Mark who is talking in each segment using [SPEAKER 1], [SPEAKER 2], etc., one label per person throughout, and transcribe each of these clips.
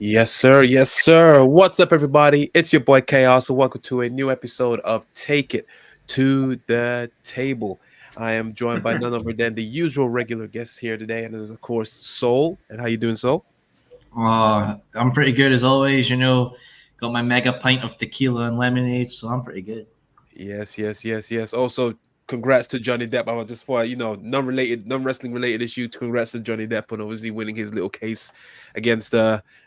[SPEAKER 1] Yes, sir. Yes, sir. What's up, everybody? It's your boy Chaos, and welcome to a new episode of Take It to the Table. I am joined by none other than the usual regular guests here today, and it is, of course, Soul. And how you doing, Soul?
[SPEAKER 2] I'm pretty good as always. Got my mega pint of tequila and lemonade, so I'm pretty good.
[SPEAKER 1] Yes, yes, yes, yes. Also, congrats to Johnny Depp. I was just for non-related, non-wrestling related issue. Congrats to Johnny Depp on obviously winning his little case against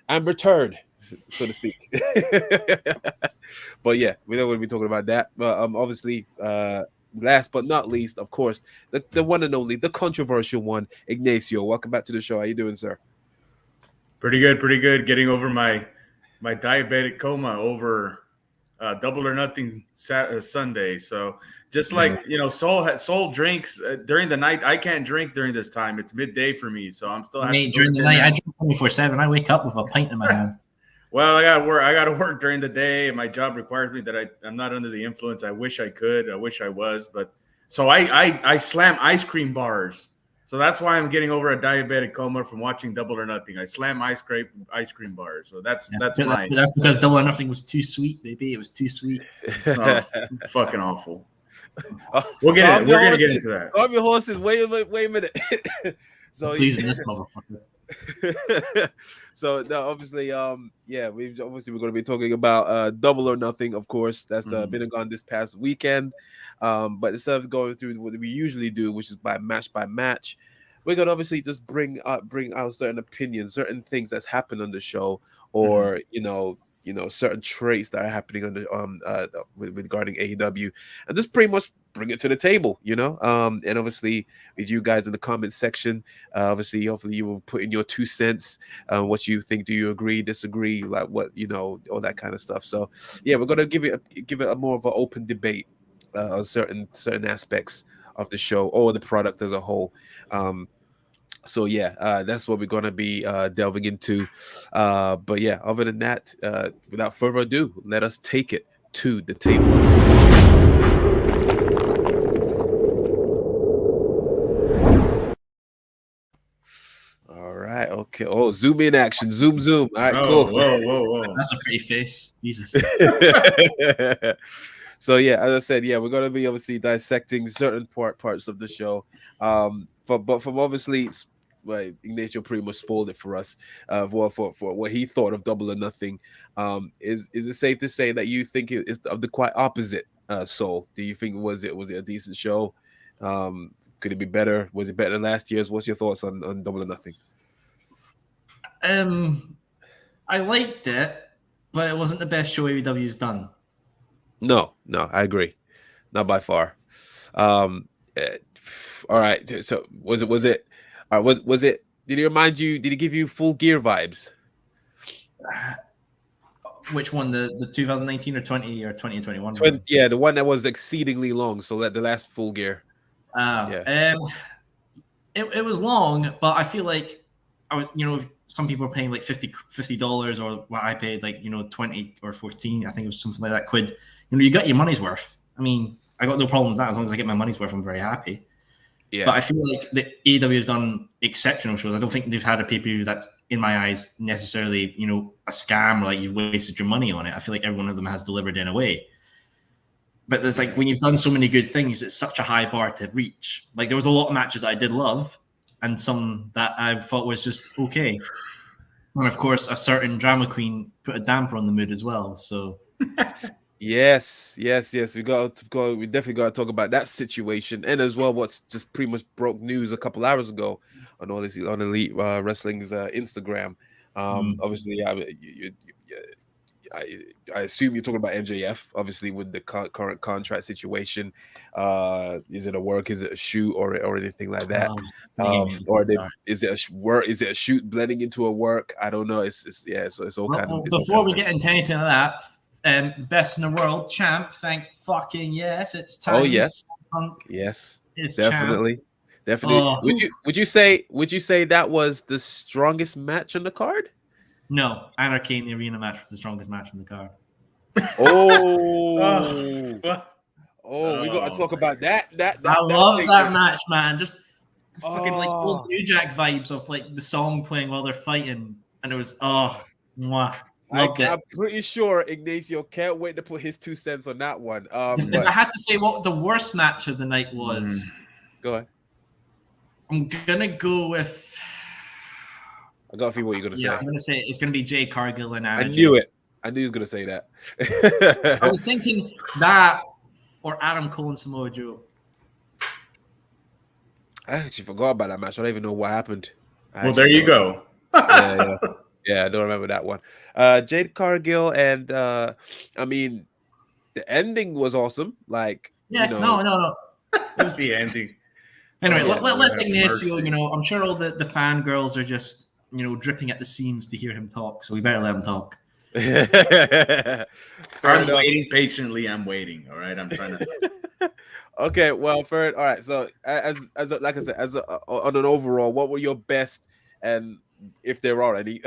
[SPEAKER 1] Amber Turd, so to speak. But yeah, we don't want to be talking about that. But obviously, last but not least, of course, the one and only, the controversial one, Ignacio. Welcome back to the show. How you doing, sir?
[SPEAKER 3] Pretty good, pretty good. Getting over my diabetic coma over Double or Nothing Sunday. So just like Soul drinks during the night. I can't drink during this time. It's midday for me, so I'm still
[SPEAKER 2] during the night. I drink 24/7. I wake up with a pint in my hand.
[SPEAKER 3] Well, I got to work during the day. My job requires me that I'm not under the influence. I wish I could. I wish I was, but so I slam ice cream bars. So that's why I'm getting over a diabetic coma from watching Double or Nothing. I slam ice cream bars. So that's mine.
[SPEAKER 2] That's because Double or Nothing was too sweet, baby. It was too sweet.
[SPEAKER 3] Oh, fucking awful. We're gonna get into that.
[SPEAKER 1] Calm your horses. Wait a minute. So
[SPEAKER 2] please, this motherfucker.
[SPEAKER 1] So no, obviously, we're going to be talking about Double or Nothing, of course. That's been and gone this past weekend. But instead of going through what we usually do, which is by match, we're gonna obviously just bring out certain opinions, certain things that's happened on the show, or certain traits that are happening on the regarding AEW, and just pretty much bring it to the table, and obviously with you guys in the comment section, obviously hopefully you will put in your 2 cents, what you think. Do you agree, disagree, like what, all that kind of stuff. So yeah, we're gonna give it a more of an open debate on certain aspects of the show or the product as a whole. So yeah, that's what we're gonna be delving into. But yeah, other than that, without further ado, let us take it to the table. All right, okay. Oh, zoom in action, zoom. All right, cool.
[SPEAKER 3] Whoa.
[SPEAKER 2] That's a pretty face, Jesus.
[SPEAKER 1] So yeah, as I said, we're gonna be obviously dissecting certain parts of the show. But from obviously, well, Ignacio pretty much spoiled it for us. For what he thought of Double or Nothing. Is it safe to say that you think it is of the quite opposite? Soul, do you think was it a decent show? Could it be better? Was it better than last year's? What's your thoughts on Double or Nothing?
[SPEAKER 2] I liked it, but it wasn't the best show AEW's done.
[SPEAKER 1] No, I agree. Not by far. All right. So was it? Did it remind you? Did it give you Full Gear vibes?
[SPEAKER 2] Which one? The 2019 or 2021?
[SPEAKER 1] Yeah, the one that was exceedingly long. So that the last Full Gear.
[SPEAKER 2] It was long, but I feel like I was, some people are paying like $50 or what I paid, like 20 or 14. I think it was something like that quid. You got your money's worth. I mean, I got no problem with that. As long as I get my money's worth, I'm very happy. Yeah. But I feel like the AEW has done exceptional shows. I don't think they've had a pay-per-view that's, in my eyes, necessarily, a scam or like you've wasted your money on it. I feel like every one of them has delivered in a way. But there's like, when you've done so many good things, it's such a high bar to reach. Like there was a lot of matches that I did love and some that I thought was just okay. And of course, a certain drama queen put a damper on the mood as well. So...
[SPEAKER 1] Yes. We definitely got to talk about that situation, and as well what's just pretty much broke news a couple hours ago on Elite Wrestling's Instagram. Obviously, I assume you're talking about MJF. Obviously, with the current contract situation, is it a work? Is it a shoot or anything like that? Is it a shoot blending into a work? I don't know. It's all kind of.
[SPEAKER 2] Before we get into anything like that. Best in the world champ, thank fucking yes, it's time.
[SPEAKER 1] Oh yes, it's definitely. Oh. Would you say that was the strongest match on the card?
[SPEAKER 2] No, Anarchy in the Arena match was the strongest match on the card.
[SPEAKER 1] We got to talk about that.
[SPEAKER 2] I love that match, man. Just fucking like old New Jack vibes of like the song playing while they're fighting, and it was Mwah. Loved it.
[SPEAKER 1] I'm pretty sure Ignacio can't wait to put his 2 cents on that one.
[SPEAKER 2] If I had to say what the worst match of the night was,
[SPEAKER 1] Go ahead.
[SPEAKER 2] I'm gonna go with.
[SPEAKER 1] I got a feeling what you're gonna say.
[SPEAKER 2] I'm gonna say it's gonna be Jay Cargill and Anna.
[SPEAKER 1] I knew it. I knew he was gonna say that.
[SPEAKER 2] I was thinking that or Adam Cole and Samoa Joe.
[SPEAKER 1] I actually forgot about that match. I don't even know what happened.
[SPEAKER 3] Well, there you go.
[SPEAKER 1] Yeah, I don't remember that one. Jade Cargill and I mean, the ending was awesome. Like,
[SPEAKER 2] No.
[SPEAKER 3] It was the ending.
[SPEAKER 2] Anyway, let's Ignacio. I'm sure all the fangirls are just dripping at the seams to hear him talk. So we better let him talk.
[SPEAKER 3] I'm waiting patiently. I'm waiting. All right, I'm trying to.
[SPEAKER 1] Okay, well, Ferd. All right. So, as like I said, on an overall, what were your best and if there are any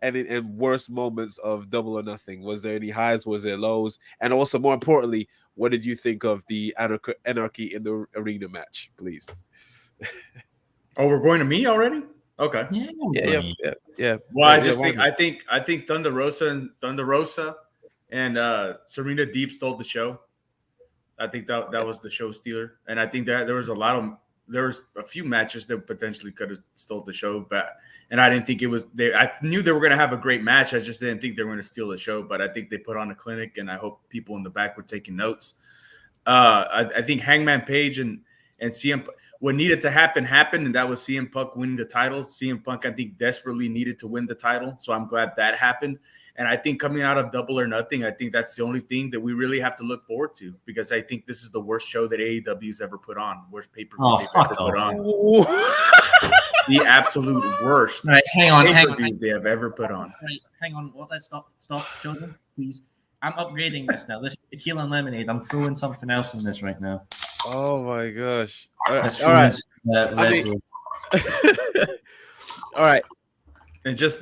[SPEAKER 1] and worst moments of Double or Nothing? Was there any highs? Was there lows? And also, more importantly, what did you think of the anarchy in the arena match? Please.
[SPEAKER 3] Oh, we're going to me already? Okay.
[SPEAKER 1] Yeah.
[SPEAKER 3] Well, I think Thunder Rosa and Serena Deeb stole the show. I think that was the show stealer, and I think that there was a few matches that potentially could have stole the show, and I didn't think it was. I knew they were going to have a great match. I just didn't think they were going to steal the show. But I think they put on a clinic, and I hope people in the back were taking notes. I think Hangman Page and CM. What needed to happen happened, and that was CM Punk winning the title. CM Punk, I think, desperately needed to win the title, so I'm glad that happened. And I think coming out of Double or Nothing, I think that's the only thing that we really have to look forward to, because I think this is the worst show that AEW's ever put on, worst pay-per-view they've ever put on. The absolute worst.
[SPEAKER 2] Right, hang on.
[SPEAKER 3] They have ever put on.
[SPEAKER 2] Right, hang on. Well, let's stop, children, please. I'm upgrading this now. This is tequila and lemonade. I'm throwing something else in this right now.
[SPEAKER 1] Oh my gosh! All
[SPEAKER 2] right.
[SPEAKER 1] All right.
[SPEAKER 3] And just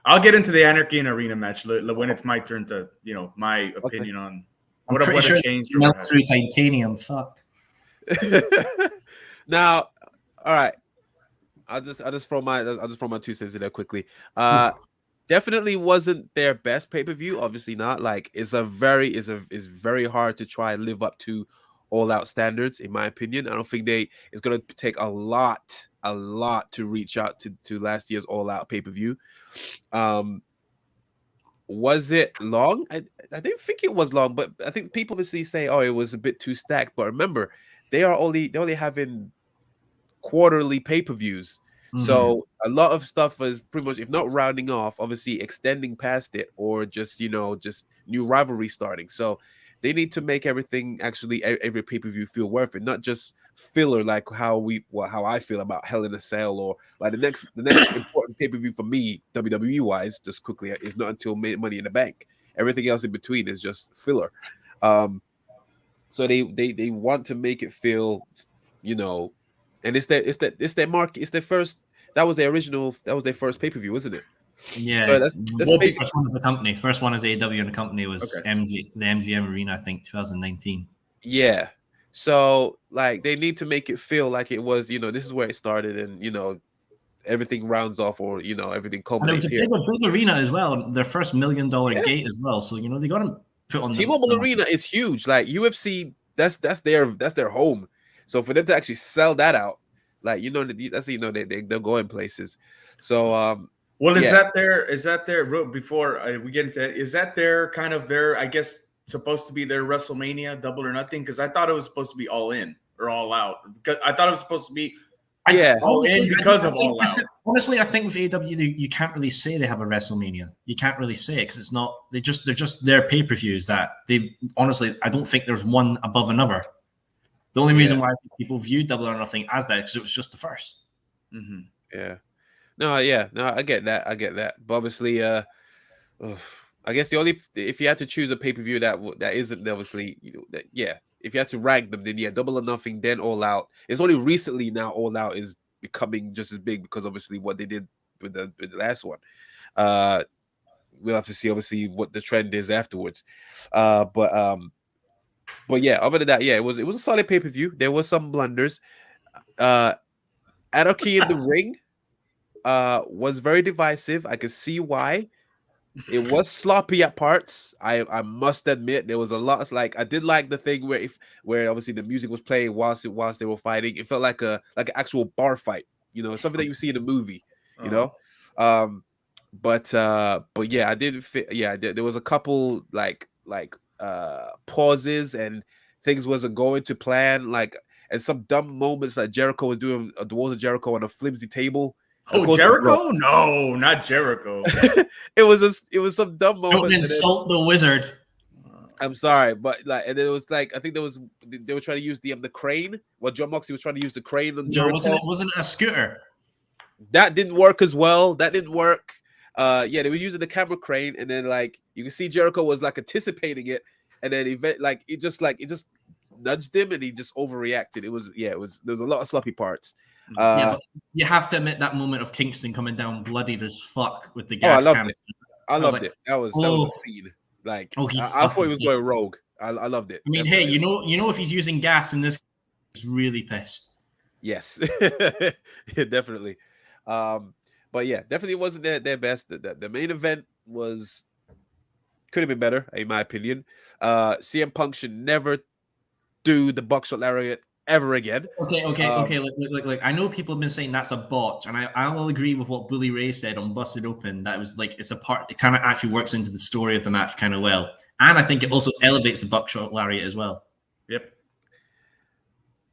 [SPEAKER 3] I'll get into the Anarchy and Arena match when it's my turn to, my opinion on what a change.
[SPEAKER 2] Melt through titanium. Fuck.
[SPEAKER 1] Now, all right. I'll just throw my 2 cents in there quickly. Definitely wasn't their best pay-per-view. Obviously not. Like, it's very hard to try and live up to All Out standards, in my opinion. I don't think it's going to take a lot to reach out to last year's All Out pay-per-view. Was it long? I didn't think it was long, but I think people obviously say, oh, it was a bit too stacked. But remember, they're only having quarterly pay-per-views. Mm-hmm. So a lot of stuff was pretty much, if not rounding off, obviously extending past it, or just new rivalry starting. So they need to make everything, actually every pay-per-view, feel worth it, not just filler like how I feel about Hell in a Cell, or like the next important pay-per-view for me, WWE wise, just quickly, is not until Money in the Bank. Everything else in between is just filler. So they want to make it feel, and it's their market. It's their first. That was their first pay-per-view, wasn't it?
[SPEAKER 2] Yeah.
[SPEAKER 1] So that's
[SPEAKER 2] the first one of the company. First one as AEW, and the company was the MGM Arena, I think, 2019.
[SPEAKER 1] Yeah. So like they need to make it feel like it was, this is where it started, and everything rounds off, or everything culminates here.
[SPEAKER 2] And it was a big arena as well. Their first $1 million gate as well. So they got to put on
[SPEAKER 1] T-Mobile Arena is huge. Like UFC, that's their home. So for them to actually sell that out, like they're going places. So
[SPEAKER 3] well, is that their before we get into it, is that their kind of their, I guess, supposed to be their WrestleMania Double or Nothing? Because I thought it was supposed to be All In or All Out. Because I thought it was supposed to be All In because of All Out.
[SPEAKER 2] Honestly, I think with AEW, you can't really say they have a WrestleMania. You can't really say it because it's not. They're just their pay-per-views that they honestly. I don't think there's one above another. The only reason why people view Double or Nothing as that is because it was just the first.
[SPEAKER 1] Mm-hmm. Yeah. No, I get that. But obviously, I guess if you had to choose a pay-per-view that isn't obviously, if you had to rank them, then Double or Nothing, then All Out. It's only recently now All Out is becoming just as big, because obviously what they did with the last one. We'll have to see obviously what the trend is afterwards. But yeah, other than that, it was a solid pay-per-view. There was some blunders. Anarchy in the Ring was very divisive. I could see why. It was sloppy at parts. I must admit there was a lot of, like, I did like the thing where obviously the music was playing whilst they were fighting. It felt like an actual bar fight, something that you see in a movie, you know. Um, but yeah, I did fit. Yeah, there was a couple pauses and things wasn't going to plan, and some dumb moments like Jericho was doing the Walls of Jericho on a flimsy table.
[SPEAKER 3] Oh, Jericho? No, not Jericho.
[SPEAKER 1] it was some dumb moments.
[SPEAKER 2] Don't insult the wizard.
[SPEAKER 1] I'm sorry, but and it was I think they were trying to use the crane. Well, John Moxley was trying to use the crane on Jericho.
[SPEAKER 2] No, wasn't it a scooter?
[SPEAKER 1] That didn't work as well. That didn't work. Yeah, they were using the camera crane, and then you can see Jericho was anticipating it, and then it just nudged him, and he just overreacted. There was a lot of sloppy parts.
[SPEAKER 2] But you have to admit that moment of Kingston coming down bloodied as fuck with the gas canister.
[SPEAKER 1] I loved it. That was a scene. I thought he was going rogue. I loved it.
[SPEAKER 2] I mean, hey, you know, if he's using gas in this, he's really pissed.
[SPEAKER 1] Yes, yeah, definitely. But yeah, definitely wasn't their best. The main event could have been better, in my opinion. CM Punk should never do the buckshot lariat ever again.
[SPEAKER 2] Okay. Look, I know people have been saying that's a botch, and I will agree with what Bully Ray said on Busted Open. That was it's a part. It kind of actually works into the story of the match kind of well, and I think it also elevates the buckshot lariat as well.
[SPEAKER 3] Yep.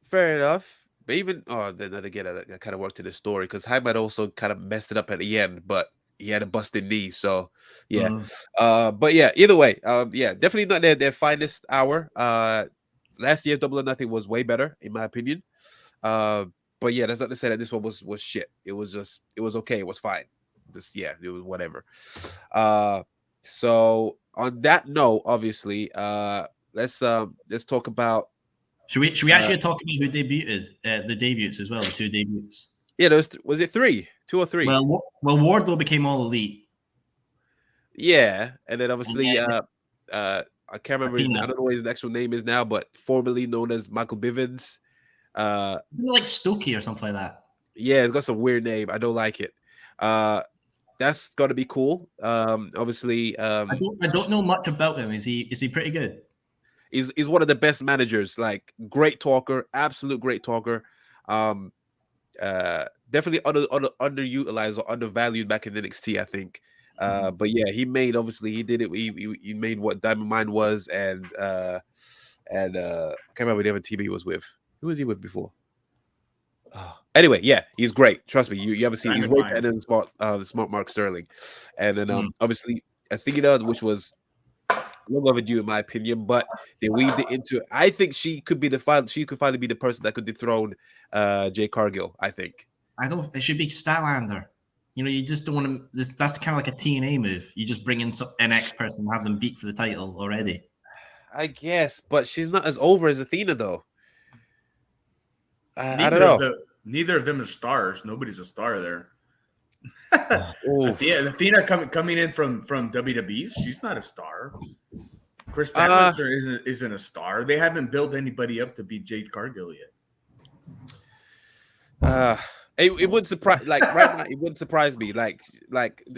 [SPEAKER 1] Fair enough. But even then again, I kind of worked to the story because Hyman also kind of messed it up at the end, but he had a busted knee, so yeah. But yeah, either way, yeah, definitely not their finest hour. Last year's Double or Nothing was way better, in my opinion. But yeah, that's not to say that this one was shit. It was okay. It was fine. It was whatever. So on that note, obviously, let's talk about.
[SPEAKER 2] Should we actually talk about who debuted? The debuts as well, the two debuts.
[SPEAKER 1] Yeah, was it 3, 2 or 3?
[SPEAKER 2] Well, Wardlow became All Elite.
[SPEAKER 1] Yeah, and then obviously, I can't remember. I don't know what his actual name is now, but formerly known as Michael Bivens.
[SPEAKER 2] Like Stokey or something like that.
[SPEAKER 1] Yeah, it's got some weird name. I don't like it. That's got to be cool. Obviously,
[SPEAKER 2] I don't know much about him. Is he pretty good?
[SPEAKER 1] He's one of the best managers. Great talker, absolute great talker. Definitely underutilized or undervalued back in NXT, I think. But yeah, he did it. He made what Diamond Mine was, and I can't remember the other team he was with. Who was he with before? Anyway, yeah, he's great. Trust me, you haven't seen. He's way better than the smart Mark Sterling, and then obviously Athena, which was long overdue in my opinion, but they weaved it into. I think she could be She could finally be the person that could dethrone Jay Cargill. I think.
[SPEAKER 2] It should be Stylander. You just don't want to. That's kind of like a TNA move. You just bring in an X person and have them beat for the title already.
[SPEAKER 1] I guess, but she's not as over as Athena, though. I don't know.
[SPEAKER 3] Neither of them are stars. Nobody's a star there. Athena coming in from WWE, she's not a star. Chris Stanley isn't a star. They haven't built anybody up to beat Jade Cargill yet.
[SPEAKER 1] It wouldn't surprise right now. It wouldn't surprise me. Like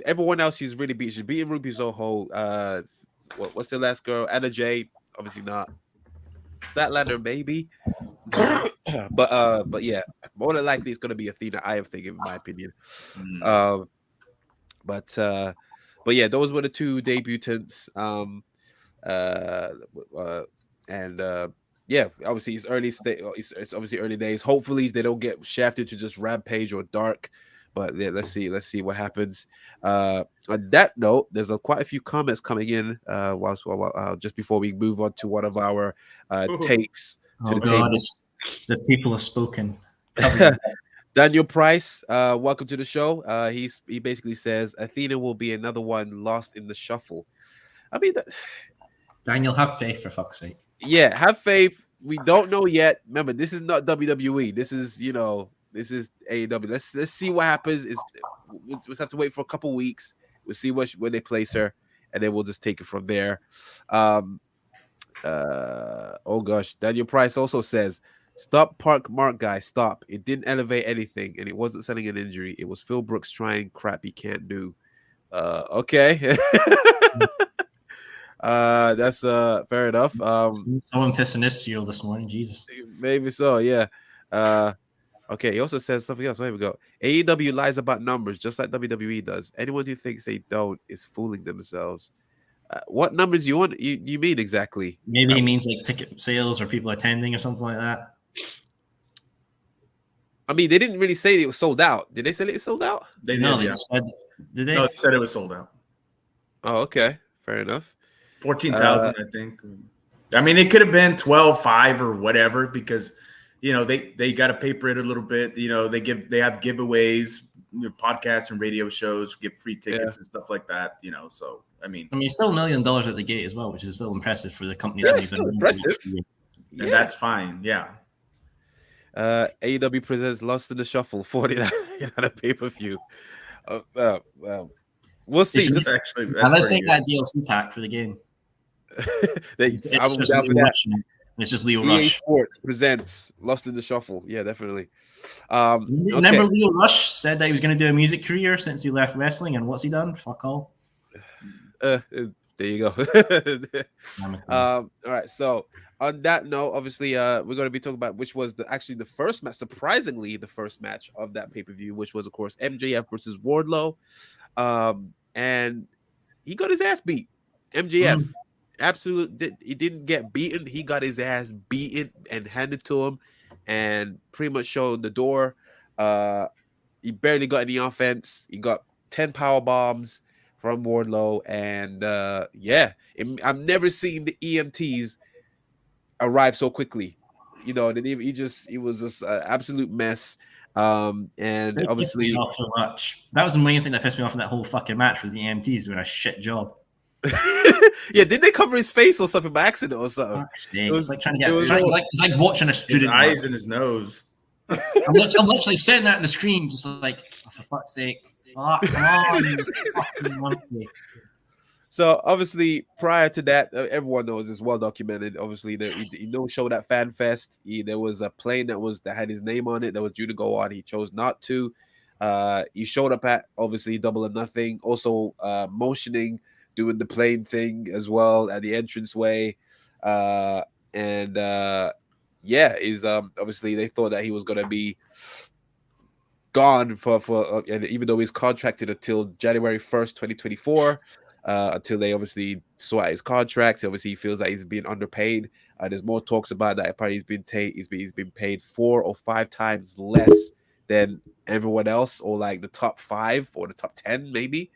[SPEAKER 1] everyone else, she's really beat. She's beating Ruby Soho. What's the last girl? Anna Jay. Obviously not. Statlander maybe. but yeah, more than likely it's gonna be Athena. I am thinking, in my opinion. But yeah, those were the two debutants. Yeah, obviously it's early it's obviously early days. Hopefully they don't get shafted to just Rampage or Dark. But yeah, let's see what happens. On that note, there's quite a few comments coming in just before we move on to one of our takes to the table.
[SPEAKER 2] The people have spoken.
[SPEAKER 1] Daniel Price, welcome to the show. He basically says Athena will be another one lost in the shuffle. I mean,
[SPEAKER 2] Daniel, have faith for fuck's sake.
[SPEAKER 1] Yeah, have faith. We don't know yet. Remember, this is not WWE. This is this is AEW. Let's see what happens. We'll just have to wait for a couple weeks. We'll see where they place her, and then we'll just take it from there. Oh gosh, Daniel Price also says, "Stop Park Mark guy, stop. It didn't elevate anything, and it wasn't selling an injury. It was Phil Brooks trying crap he can't do." Okay. That's fair enough.
[SPEAKER 2] Someone pissing this cereal this morning, Jesus.
[SPEAKER 1] Maybe so, yeah. Okay, he also says something else. There we go. AEW lies about numbers just like WWE does. Anyone who thinks they don't is fooling themselves. What numbers you mean exactly?
[SPEAKER 2] Maybe he means like ticket sales or people attending or something like that.
[SPEAKER 1] I mean, they didn't really say it was sold out. Did they say it was sold out?
[SPEAKER 3] They
[SPEAKER 2] No,
[SPEAKER 3] did,
[SPEAKER 2] they
[SPEAKER 3] yeah.
[SPEAKER 2] just said, did they?
[SPEAKER 3] No, they said it was sold out.
[SPEAKER 1] Oh, okay. Fair enough.
[SPEAKER 3] 14,000, I think. I mean, it could have been 12,500 or whatever because, you know, they got to paper it a little bit. You know, they have giveaways, podcasts and radio shows, give free tickets and stuff like that. You know, so I mean,
[SPEAKER 2] still $1 million at the gate as well, which is still impressive for the company.
[SPEAKER 1] Yeah, still impressive.
[SPEAKER 3] And that's fine. Yeah.
[SPEAKER 1] AEW presents Lost in the Shuffle 49 at a pay-per-view. We'll see.
[SPEAKER 2] Let's make that DLC pack for the game. It's just Leo
[SPEAKER 1] EA
[SPEAKER 2] Rush.
[SPEAKER 1] Sports presents Lost in the Shuffle. Yeah, definitely.
[SPEAKER 2] Remember Leo Rush said that he was going to do a music career since he left wrestling, and what's he done? Fuck all.
[SPEAKER 1] There you go. All right. So on that note, obviously, we're going to be talking about which was actually the first match, surprisingly, the first match of that pay-per-view, which was, of course, MJF versus Wardlow. And he got his ass beat. MJF. Absolutely, he didn't get beaten. He got his ass beaten and handed to him, and pretty much showed the door. He barely got any offense. He got 10 power bombs from Wardlow, and I've never seen the EMTs arrive so quickly. You know, and he was just an absolute mess. And
[SPEAKER 2] it
[SPEAKER 1] obviously,
[SPEAKER 2] not so much. That was the main thing that pissed me off in that whole fucking match was the EMTs doing a shit job.
[SPEAKER 1] Yeah, did they cover his face or something by accident or something?
[SPEAKER 2] It was like trying to get. It was like watching a student.
[SPEAKER 3] His eyes and his nose.
[SPEAKER 2] I'm literally sitting there at the screen, just like, oh, for fuck's sake, come on.
[SPEAKER 1] So obviously, prior to that, everyone knows it's well documented. Obviously, he showed at Fan Fest. There was a plane that had his name on it that was due to go on. He chose not to. He showed up at obviously Double or Nothing, also motioning, doing the plane thing as well at the entranceway. Obviously they thought that he was gonna be gone for and even though he's contracted until January 1st, 2024, until they obviously sort out his contract. Obviously, he feels like he's being underpaid. There's more talks about that. Apparently, he's been paid 4 or 5 times less than everyone else, or like the top 5 or the top 10, maybe.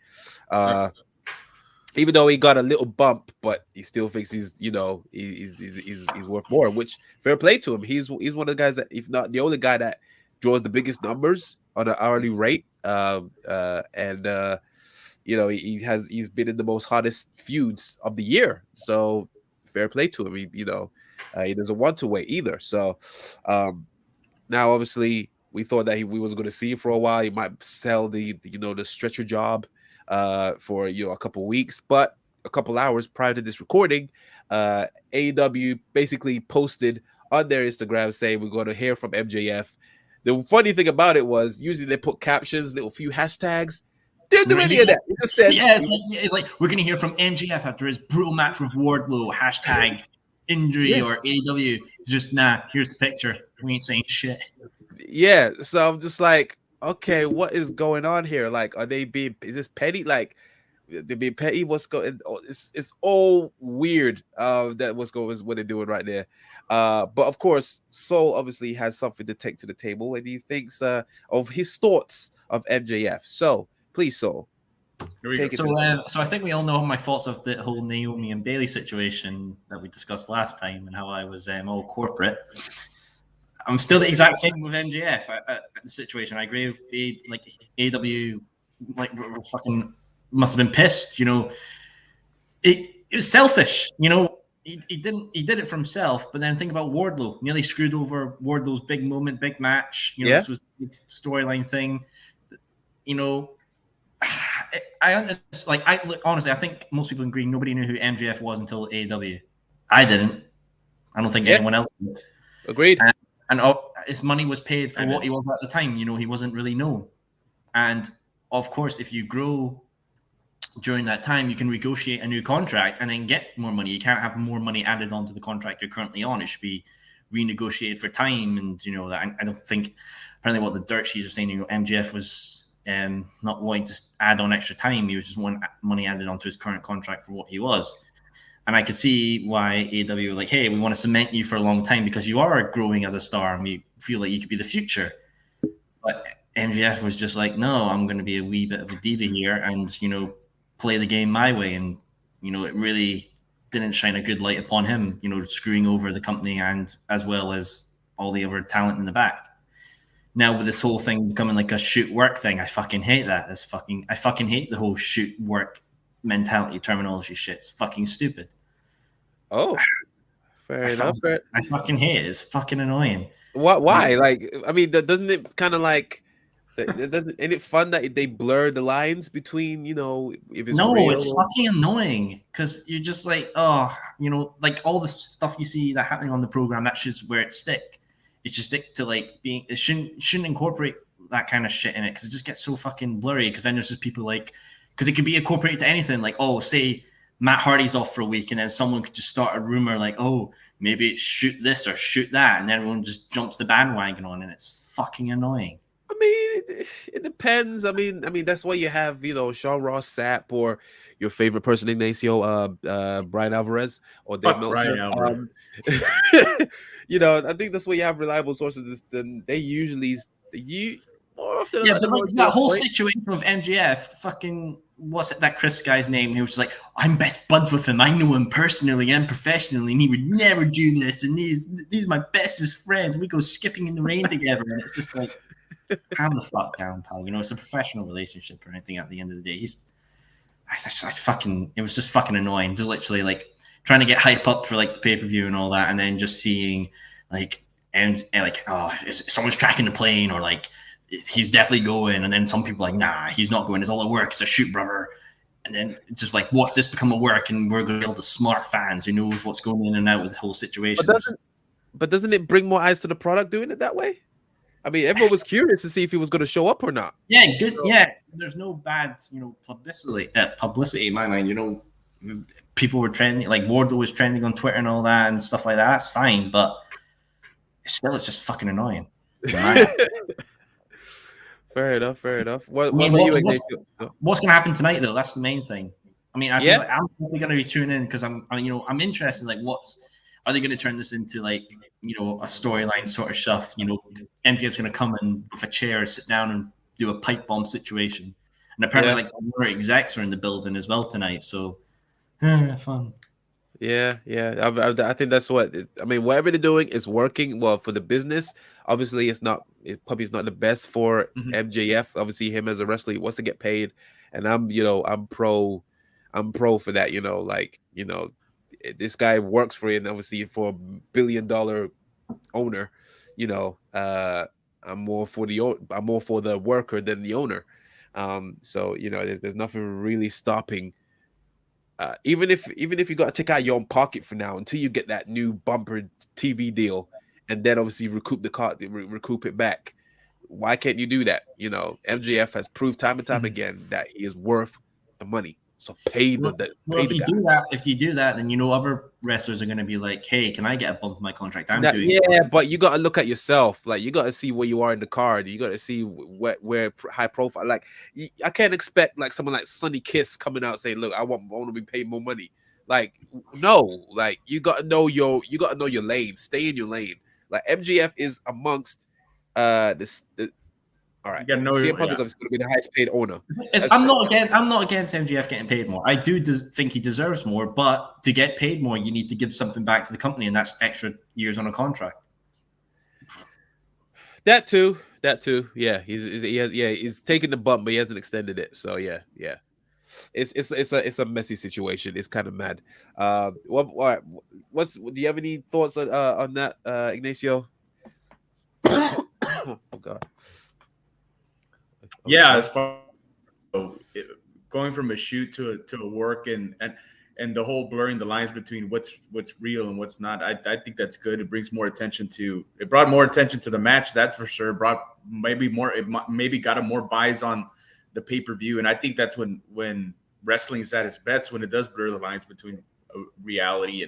[SPEAKER 1] Even though he got a little bump, but he still thinks he's worth more. Which fair play to him. He's one of the guys that, if not the only guy, that draws the biggest numbers on an hourly rate. He's been in the most hottest feuds of the year. So fair play to him. He doesn't want to wait either. So now obviously we thought that we was going to see him for a while. He might sell the stretcher job for a couple weeks, but a couple hours prior to this recording, AEW basically posted on their Instagram saying we're going to hear from MJF. The funny thing about it was usually they put captions, little few hashtags. Didn't do any of that. He just said,
[SPEAKER 2] it's like we're going to hear from MJF after his brutal match with Wardlow. Hashtag injury or AEW. Just here's the picture. We ain't saying shit.
[SPEAKER 1] Yeah, so I'm just like, okay, what is going on here? Like, is this petty? Like, they being petty? What's going? It's all weird. What they're doing right there. But of course, Soul obviously has something to take to the table, and he thinks of his thoughts of MJF. So please, Soul.
[SPEAKER 2] So I think we all know my thoughts of the whole Naomi and Bailey situation that we discussed last time, and how I was all corporate. I'm still the exact same with MJF. The situation, I agree with AEW, fucking must have been pissed. It was selfish. He did it for himself. But then think about Wardlow. Nearly screwed over Wardlow's big moment, big match. This was a big storyline thing. Honestly, I think most people agree. Nobody knew who MJF was until AEW. I didn't. I don't think anyone else did.
[SPEAKER 1] Agreed.
[SPEAKER 2] And his money was paid for what he was at the time. He wasn't really known. And of course, if you grow during that time, you can negotiate a new contract and then get more money. You can't have more money added onto the contract you're currently on. It should be renegotiated for time. And, you know, that I don't think, apparently what the dirt sheets are saying, you know, MJF was not wanting to add on extra time. He was just wanting money added onto his current contract for what he was. And I could see why AEW were like, hey, we want to cement you for a long time because you are growing as a star and we feel like you could be the future. But MJF was just like, no, I'm going to be a wee bit of a diva here and, you know, play the game my way. And, you know, it really didn't shine a good light upon him, you know, screwing over the company and as well as all the other talent in the back. Now with this whole thing becoming like a shoot work thing, I fucking hate that. I fucking hate the whole shoot work mentality terminology shit. It's fucking stupid.
[SPEAKER 1] Oh, fair enough.
[SPEAKER 2] I fucking hate it. It's fucking annoying.
[SPEAKER 1] What? Why? Like, I mean, doesn't it kind of like? Isn't it fun that they blur the lines between, you know, if it's real?
[SPEAKER 2] It's fucking annoying because you're just like, oh, you know, like all the stuff you see that happening on the program, that's just where it stick. It should stick to like being. It shouldn't incorporate that kind of shit in it because it just gets so fucking blurry. Because then there's just people like, because it could be incorporated to anything. Like, oh, say Matt Hardy's off for a week, and then someone could just start a rumor like, oh, maybe it's shoot this or shoot that, and everyone just jumps the bandwagon on, and it's fucking annoying.
[SPEAKER 1] I mean, it depends. I mean, that's why you have, you know, Sean Ross Sapp or your favorite person, Ignacio, Brian Alvarez or Dave Meltzer. You know, I think that's why you have reliable sources. Then they usually more often.
[SPEAKER 2] Yeah, but like that whole situation of MJF, fucking what's it, that Chris guy's name? He was like, I'm best buds with him. I know him personally and professionally, and he would never do this. And he's my bestest friends. We go skipping in the rain together, and it's just like, calm the fuck down, pal. You know, it's a professional relationship or anything. At the end of the day, it was just fucking annoying. Just literally like trying to get hype up for like the pay-per-view and all that, and then just seeing like and like, oh, someone's tracking the plane, or like he's definitely going, and then some people are like, nah, he's not going. It's all a work. It's a shoot, brother. And then just like watch this become a work, and we're going to be all the smart fans who knows what's going in and out with this whole situation.
[SPEAKER 1] But doesn't it bring more eyes to the product doing it that way? I mean, everyone was curious to see if he was going to show up or not.
[SPEAKER 2] Yeah, good. Yeah, there's no bad, you know, publicity in my mind. You know, people were trending, like Wardlow was trending on Twitter and all that and stuff like that. That's fine, but still, it's just fucking annoying. Right?
[SPEAKER 1] Fair enough. What's
[SPEAKER 2] going to happen tonight, though? That's the main thing. I mean, I feel like I'm probably going to be tuning in because I'm interested. Like, are they going to turn this into like, you know, a storyline sort of stuff? You know, MJF's going to come in with a chair, sit down, and do a pipe bomb situation. And apparently, like, the execs are in the building as well tonight. So, fun.
[SPEAKER 1] Yeah. I think that's what. I mean, whatever they're doing is working well for the business. Obviously, it's probably not the best for MJF. Obviously, him as a wrestler, he wants to get paid, and I'm pro for that. You know, like, you know, this guy works for it, and obviously for $1 billion owner, you know, I'm more for the worker than the owner. So, you know, there's nothing really stopping. Even if you got to take out your own pocket for now until you get that new bumper TV deal, and then obviously recoup it back. Why can't you do that? You know, MJF has proved time and time again that he is worth the money. So pay the guy.
[SPEAKER 2] If you do that, then you know other wrestlers are going to be like, "Hey, can I get a bump in my contract?"
[SPEAKER 1] But you got to look at yourself. Like, you got to see where you are in the card. You got to see where high profile. Like, I can't expect like someone like Sonny Kiss coming out saying, "Look, I want to be paid more money." Like, no. Like, you got to know your lane. Stay in your lane. Like, MJF is amongst this. All right. CM Punk is obviously going to be the highest paid owner.
[SPEAKER 2] I'm not against MJF getting paid more. I do think he deserves more, but to get paid more, you need to give something back to the company, and that's extra years on a contract.
[SPEAKER 1] That too. Yeah, he's taking the bump, but he hasn't extended it. So yeah. It's a messy situation. It's kind of mad. Do you have any thoughts on that, Ignacio? Oh God.
[SPEAKER 3] Yeah, as far as going from a shoot to a work and the whole blurring the lines between what's real and what's not, I think that's good. It brought more attention to the match, that's for sure. Maybe got more buys on the pay-per-view, and I think that's when wrestling is at its best when it does blur the lines between reality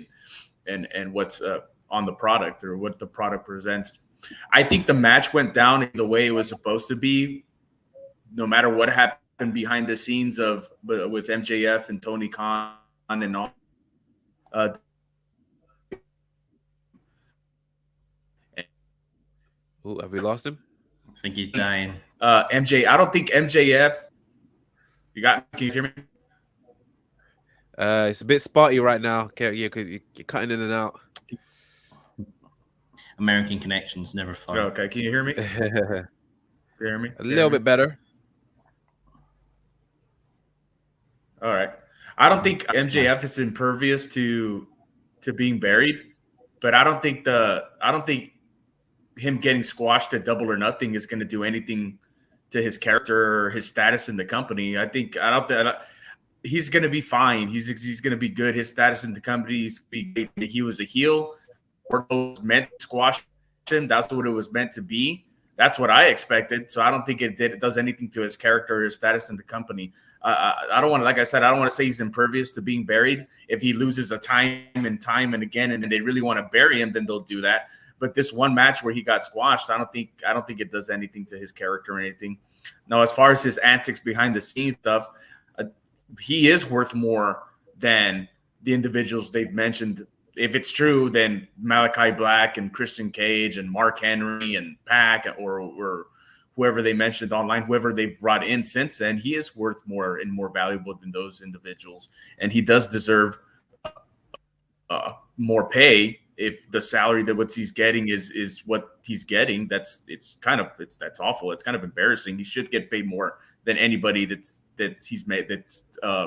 [SPEAKER 3] and what's on the product or what the product presents. I think the match went down the way it was supposed to be, no matter what happened behind the scenes with MJF and Tony Khan and all.
[SPEAKER 1] Ooh, have we lost him?
[SPEAKER 2] I think he's dying.
[SPEAKER 3] I don't think MJF. You got? Can you hear me?
[SPEAKER 1] It's a bit spotty right now. Okay, yeah, because you're cutting in and out.
[SPEAKER 2] American connections never fun.
[SPEAKER 3] Okay, can you hear me? Can you hear me?
[SPEAKER 1] A little bit better.
[SPEAKER 3] All right. I don't think MJF is impervious to being buried, but I don't think him getting squashed at Double or Nothing is going to do anything to his character or his status in the company. He's going to be fine. He's going to be good. His status in the company he was a heel. Or meant to squash him. That's what it was meant to be. That's what I expected. So I don't think it does anything to his character or his status in the company. I don't want to, like I said, I don't want to say he's impervious to being buried. If he loses a time and again, and they really want to bury him, then they'll do that. But this one match where he got squashed, I don't think it does anything to his character or anything. Now, as far as his antics behind the scenes stuff, he is worth more than the individuals they've mentioned. If it's true, then Malachi Black and Christian Cage and Mark Henry and Pac or whoever they mentioned online, whoever they've brought in since then, he is worth more and more valuable than those individuals. And he does deserve more pay if the salary that what he's getting is what he's getting. That's awful. It's kind of embarrassing. He should get paid more than anybody that's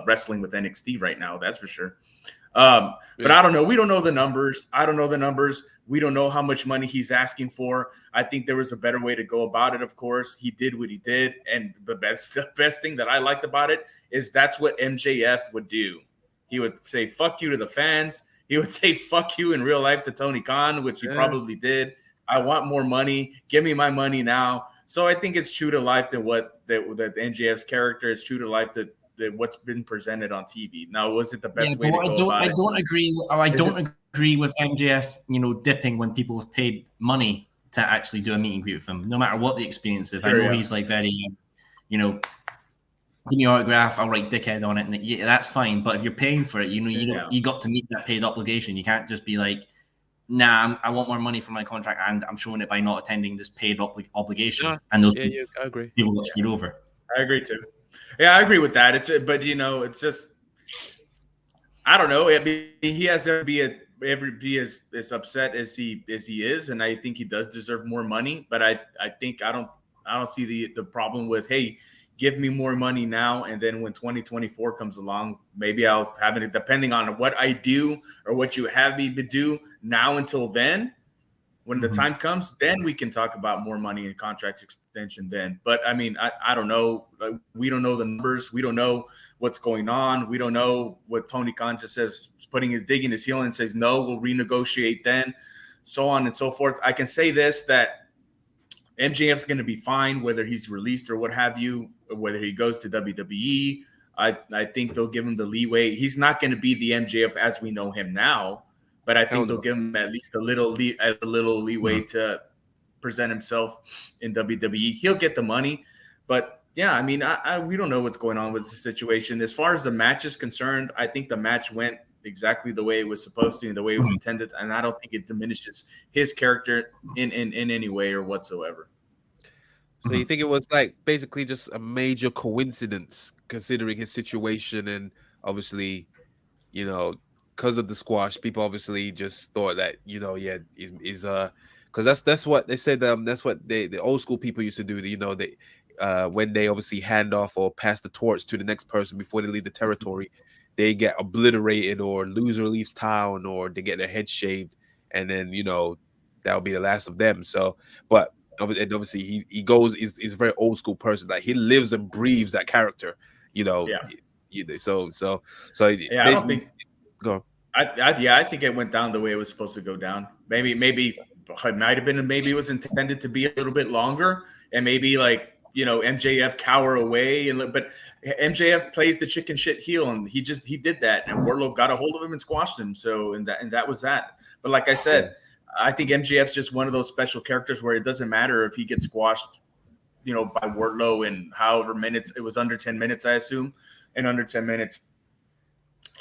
[SPEAKER 3] wrestling with NXT right now. That's for sure. But I don't know. We don't know the numbers. I don't know the numbers. We don't know how much money he's asking for. I think there was a better way to go about it. Of course, he did what he did. And the best thing that I liked about it is that's what MJF would do. He would say, fuck you to the fans. He would say, fuck you in real life to Tony Khan, which he probably did. I want more money. Give me my money now. So I think it's true to life that MJF's character is true to life that what's been presented on TV. Now, was it the best way to go about it?
[SPEAKER 2] I don't agree with MJF, dipping when people have paid money to actually do a meet and greet with him, no matter what the experience is. Sure, I know he's like very, give me your autograph, I'll write dickhead on it, and that's fine. But if you're paying for it, you got to meet that paid obligation. You can't just be like, nah, I want more money for my contract, and I'm showing it by not attending this paid obligation.
[SPEAKER 1] Yeah.
[SPEAKER 2] And those
[SPEAKER 1] I agree.
[SPEAKER 2] People got screwed over.
[SPEAKER 3] I agree too. Yeah, I agree with that. It's just, I don't know. I mean, he has to be as upset as he is, and I think he does deserve more money. But I think I don't see the problem with, hey, give me more money now, and then when 2024 comes along, maybe I'll have it. Depending on what I do or what you have me to do now until then. When the time comes, then we can talk about more money and contract extension then. But, I mean, I don't know. We don't know the numbers. We don't know what's going on. We don't know what Tony Khan just says, digging his heel and says, no, we'll renegotiate then, so on and so forth. I can say this, that MJF's going to be fine, whether he's released or what have you, or whether he goes to WWE. I think they'll give him the leeway. He's not going to be the MJF as we know him now. But I think they'll give him at least a little leeway to present himself in WWE. He'll get the money, but yeah, I mean, we don't know what's going on with the situation. As far as the match is concerned, I think the match went exactly the way it was supposed to and the way it was intended, and I don't think it diminishes his character in any way or whatsoever.
[SPEAKER 1] So you think it was like basically just a major coincidence, considering his situation, and obviously, because of the squash, people obviously just thought that is because that's what they said. That's what the old school people used to do. When they obviously hand off or pass the torch to the next person before they leave the territory, they get obliterated or loser leaves town or they get their head shaved, and then that'll be the last of them. So, but obviously he goes is a very old school person. Like he lives and breathes that character. So
[SPEAKER 3] yeah, I don't think. Go. I think it went down the way it was supposed to go down. Maybe it might have been. Maybe it was intended to be a little bit longer, and maybe like MJF cower away, but MJF plays the chicken shit heel, and he did that, and Wardlow got a hold of him and squashed him. So and that was that. But like I said, I think MJF's just one of those special characters where it doesn't matter if he gets squashed, by Wardlow in however minutes. It was under 10 minutes, I assume, and under 10 minutes,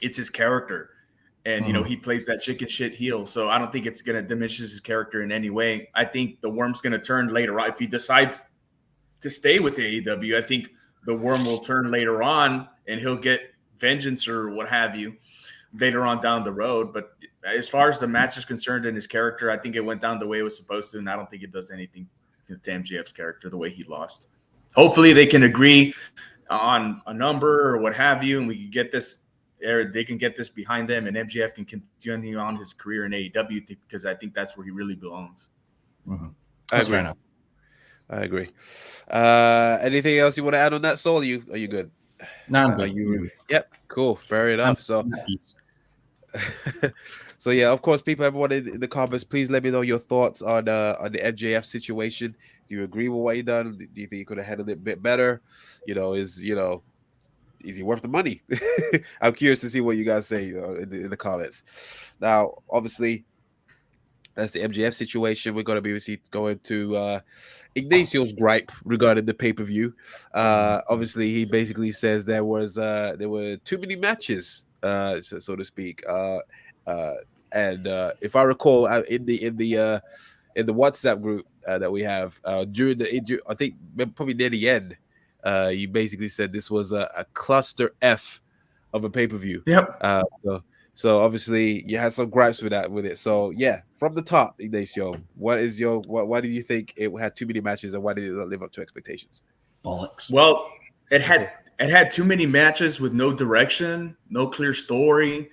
[SPEAKER 3] it's his character. And, he plays that chicken shit heel. So I don't think it's going to diminish his character in any way. I think the worm's going to turn later on. If he decides to stay with AEW, I think the worm will turn later on and he'll get vengeance or what have you later on down the road. But as far as the match is concerned and his character, I think it went down the way it was supposed to. And I don't think it does anything to MJF's character the way he lost. Hopefully they can agree on a number or what have you, and we can get this. They can get this behind them, and MJF can continue on his career in AEW because I think that's where he really belongs.
[SPEAKER 2] Mm-hmm.
[SPEAKER 1] I agree. Anything else you want to add on that, Soul? Are you good?
[SPEAKER 2] No, I'm good.
[SPEAKER 1] Yep, cool. Fair enough. So yeah, of course, everyone in the comments, please let me know your thoughts on the MJF situation. Do you agree with what he done? Do you think he could have handled it a bit better? Is he worth the money? I'm curious to see what you guys say in the comments. Now, obviously, that's the MJF situation. We're going to be going to Ignacio's gripe regarding the pay-per-view. Obviously, he basically says there were too many matches, so to speak. And if I recall, in the WhatsApp group that we have during I think probably near the end. You basically said this was a cluster F of a pay-per-view.
[SPEAKER 3] Yep.
[SPEAKER 1] So obviously you had some gripes with it. So yeah, from the top, Ignacio, why do you think it had too many matches, and why did it not live up to expectations?
[SPEAKER 2] Bollocks.
[SPEAKER 3] Well, it had too many matches with no direction, no clear story,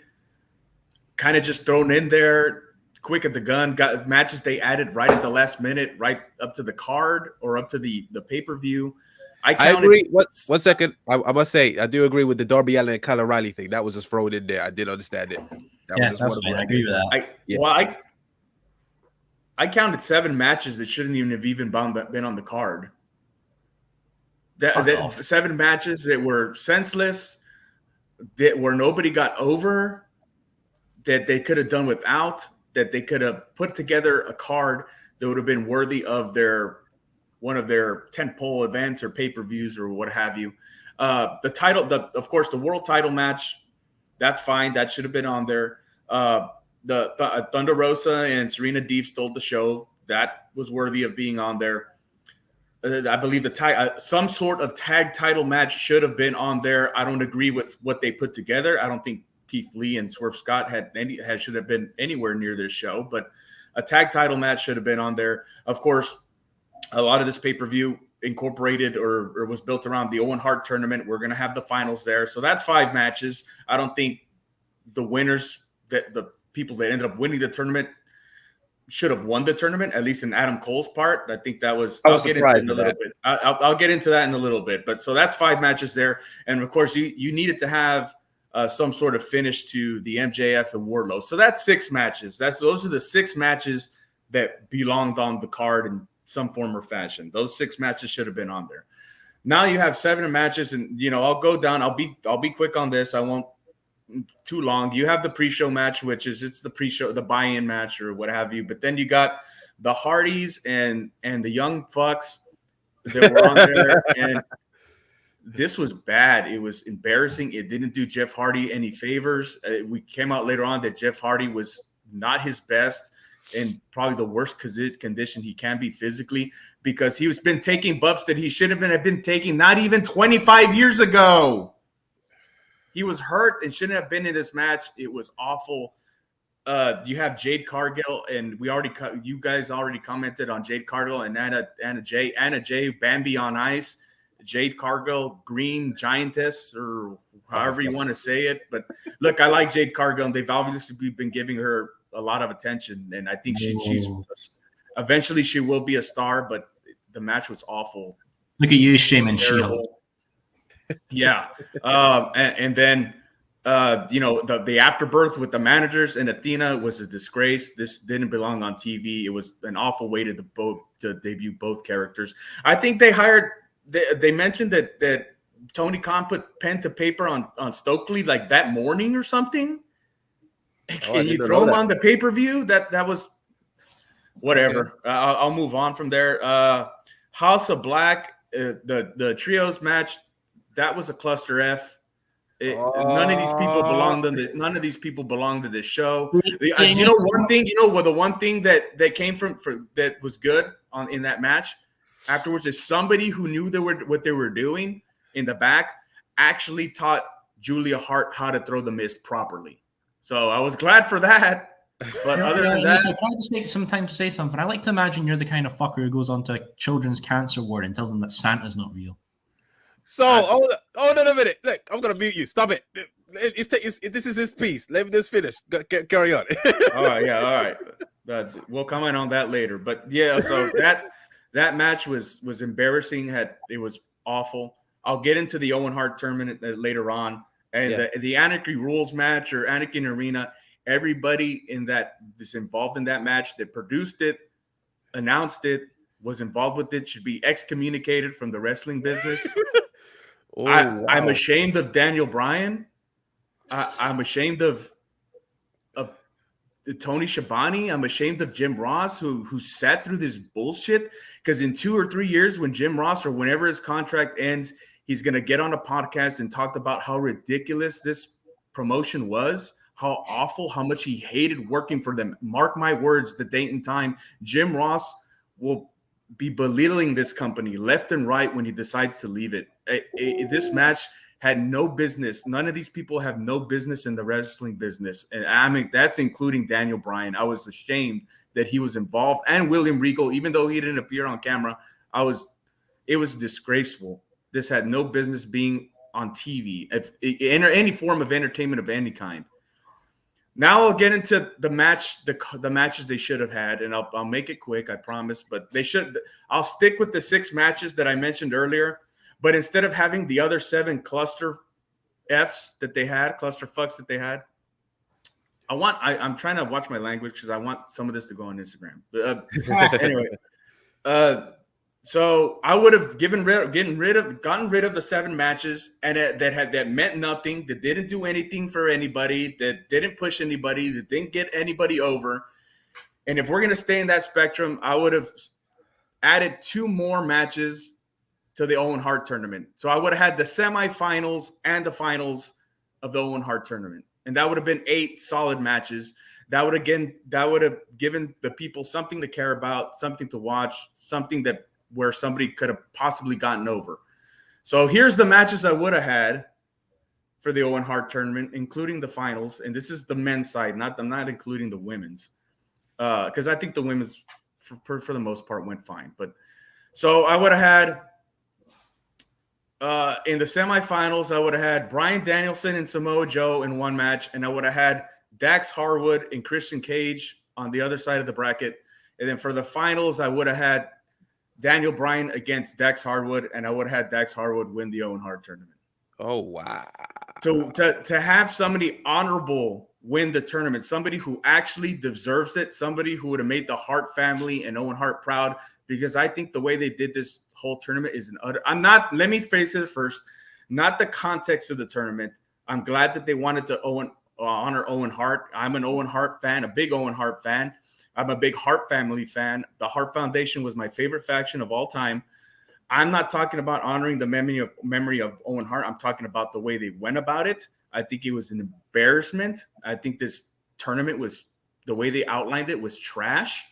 [SPEAKER 3] kind of just thrown in there, quick at the gun. Got matches they added right at the last minute, right up to the card or up to the pay-per-view. I
[SPEAKER 1] agree. One second. I must say, I do agree with the Darby Allin and Kyle O'Reilly thing. That was just thrown in there. I did understand it.
[SPEAKER 2] That's fine. I agree with
[SPEAKER 3] that. I counted 7 matches that shouldn't even have been on the card. That 7 matches that were senseless, where nobody got over, that they could have done without, that they could have put together a card that would have been worthy of one of their tentpole events or pay-per-views or what have you. The title, of course, the world title match, that's fine. That should have been on there. The Thunder Rosa and Serena Deeb stole the show. That was worthy of being on there. I believe some sort of tag title match should have been on there. I don't agree with what they put together. I don't think Keith Lee and Swerve Scott should have been anywhere near this show, but a tag title match should have been on there. Of course, a lot of this pay-per-view incorporated or was built around the Owen Hart tournament. We're going to have the finals there. So that's 5 matches. I don't think the winners, the people that ended up winning the tournament, should have won the tournament, at least in Adam Cole's part. I think that was, I'll get into it in a little bit. I'll get into that in a little bit. But so that's 5 matches there. And of course, you needed to have some sort of finish to the MJF and Wardlow. So that's 6 matches. Those are the 6 matches that belonged on the card in some form or fashion. Those 6 matches should have been on there. Now you have 7 matches, and I'll go down. I'll be quick on this. I won't too long. You have the pre-show match, which is it's the pre-show, the buy-in match or what have you. But then you got the Hardys and the Young Bucks that were on there, and this was bad. It was embarrassing. It didn't do Jeff Hardy any favors. We came out later on that Jeff Hardy was not his best and probably the worst condition he can be physically, because he was been taking bumps that he should have been taking not even 25 years ago. He was hurt and shouldn't have been in this match. It was awful. You have Jade Cargill, and you guys already commented on Jade Cargill and Anna Jay, Bambi on ice. Jade Cargill, Green Giantess, or however you want to say it. But look, I like Jade Cargill, and they've obviously been giving her a lot of attention, and I think she's eventually she will be a star. But the match was awful.
[SPEAKER 2] Look at you shaming Shield.
[SPEAKER 3] Yeah, and then the afterbirth with the managers and Athena was a disgrace. This didn't belong on TV. It was an awful way to debut both characters. I think they hired they mentioned that Tony Khan put pen to paper on Stokely like that morning or something.
[SPEAKER 1] Oh,
[SPEAKER 3] And you throw him on the pay-per-view? That was whatever. Okay. I'll move on from there. House of Black, the trios match, that was a cluster F. None of these people belonged none of these people belong to this show. You know one thing. The one thing that came from that was good in that match afterwards is somebody who knew what they were doing in the back actually taught Julia Hart how to throw the mist properly. So I was glad for that. But other than that,
[SPEAKER 2] can I just take some time to say something? I like to imagine you're the kind of fucker who goes onto a children's cancer ward and tells them that Santa's not real.
[SPEAKER 1] So hold on a minute. Look, I'm gonna mute you. Stop it. This is his piece. Let me just finish. Carry on.
[SPEAKER 3] All right. We'll comment on that later. But yeah, so that match was embarrassing. It was awful. I'll get into the Owen Hart tournament later on, and the Anarchy Rules match or Anarchy Arena. Everybody that's involved in that match that produced it, announced it, was involved with it should be excommunicated from the wrestling business. Wow. I'm ashamed of Daniel Bryan. I'm ashamed of Tony Schiavone. I'm ashamed of Jim Ross, who sat through this bullshit. Because in 2 or 3 years, when Jim Ross or whenever his contract ends, he's going to get on a podcast and talk about how ridiculous this promotion was, how awful, how much he hated working for them. Mark my words, the date and time, Jim Ross will be belittling this company left and right when he decides to leave it. This match had no business. None of these people have no business in the wrestling business. And I mean, that's including Daniel Bryan. I was ashamed that he was involved, and William Regal, even though he didn't appear on camera. It was disgraceful. This had no business being on TV, any form of entertainment of any kind. Now I'll get into the matches they should have had, and I'll make it quick, I promise. But I'll stick with the 6 matches that I mentioned earlier. But instead of having the other 7 cluster Fs that they had, cluster fucks that they had, I'm trying to watch my language because I want some of this to go on Instagram. Anyway, so I would have gotten rid of the 7 matches and that meant nothing, that didn't do anything for anybody, that didn't push anybody, that didn't get anybody over. And if we're gonna stay in that spectrum, I would have added 2 more matches to the Owen Hart tournament. So I would have had the semifinals and the finals of the Owen Hart tournament, and that would have been 8 solid matches. That would have given the people something to care about, something to watch, something where somebody could have possibly gotten over. So here's the matches I would have had for the Owen Hart tournament, including the finals. And this is the men's side. I'm not including the women's, because I think the women's, for the most part, went fine. But so I would have had in the semifinals, I would have had Bryan Danielson and Samoa Joe in one match, and I would have had Dax Harwood and Christian Cage on the other side of the bracket. And then for the finals, I would have had Daniel Bryan against Dax Harwood, and I would have had Dax Harwood win the Owen Hart tournament.
[SPEAKER 1] Oh, wow.
[SPEAKER 3] To have somebody honorable win the tournament, somebody who actually deserves it, somebody who would have made the Hart family and Owen Hart proud, because I think the way they did this whole tournament is let me face it first, not the context of the tournament. I'm glad that they wanted to honor Owen Hart. I'm an Owen Hart fan, a big Owen Hart fan. I'm a big Hart family fan. The Hart Foundation was my favorite faction of all time. I'm not talking about honoring the memory of Owen Hart. I'm talking about the way they went about it. I think it was an embarrassment. I think this tournament the way they outlined it was trash.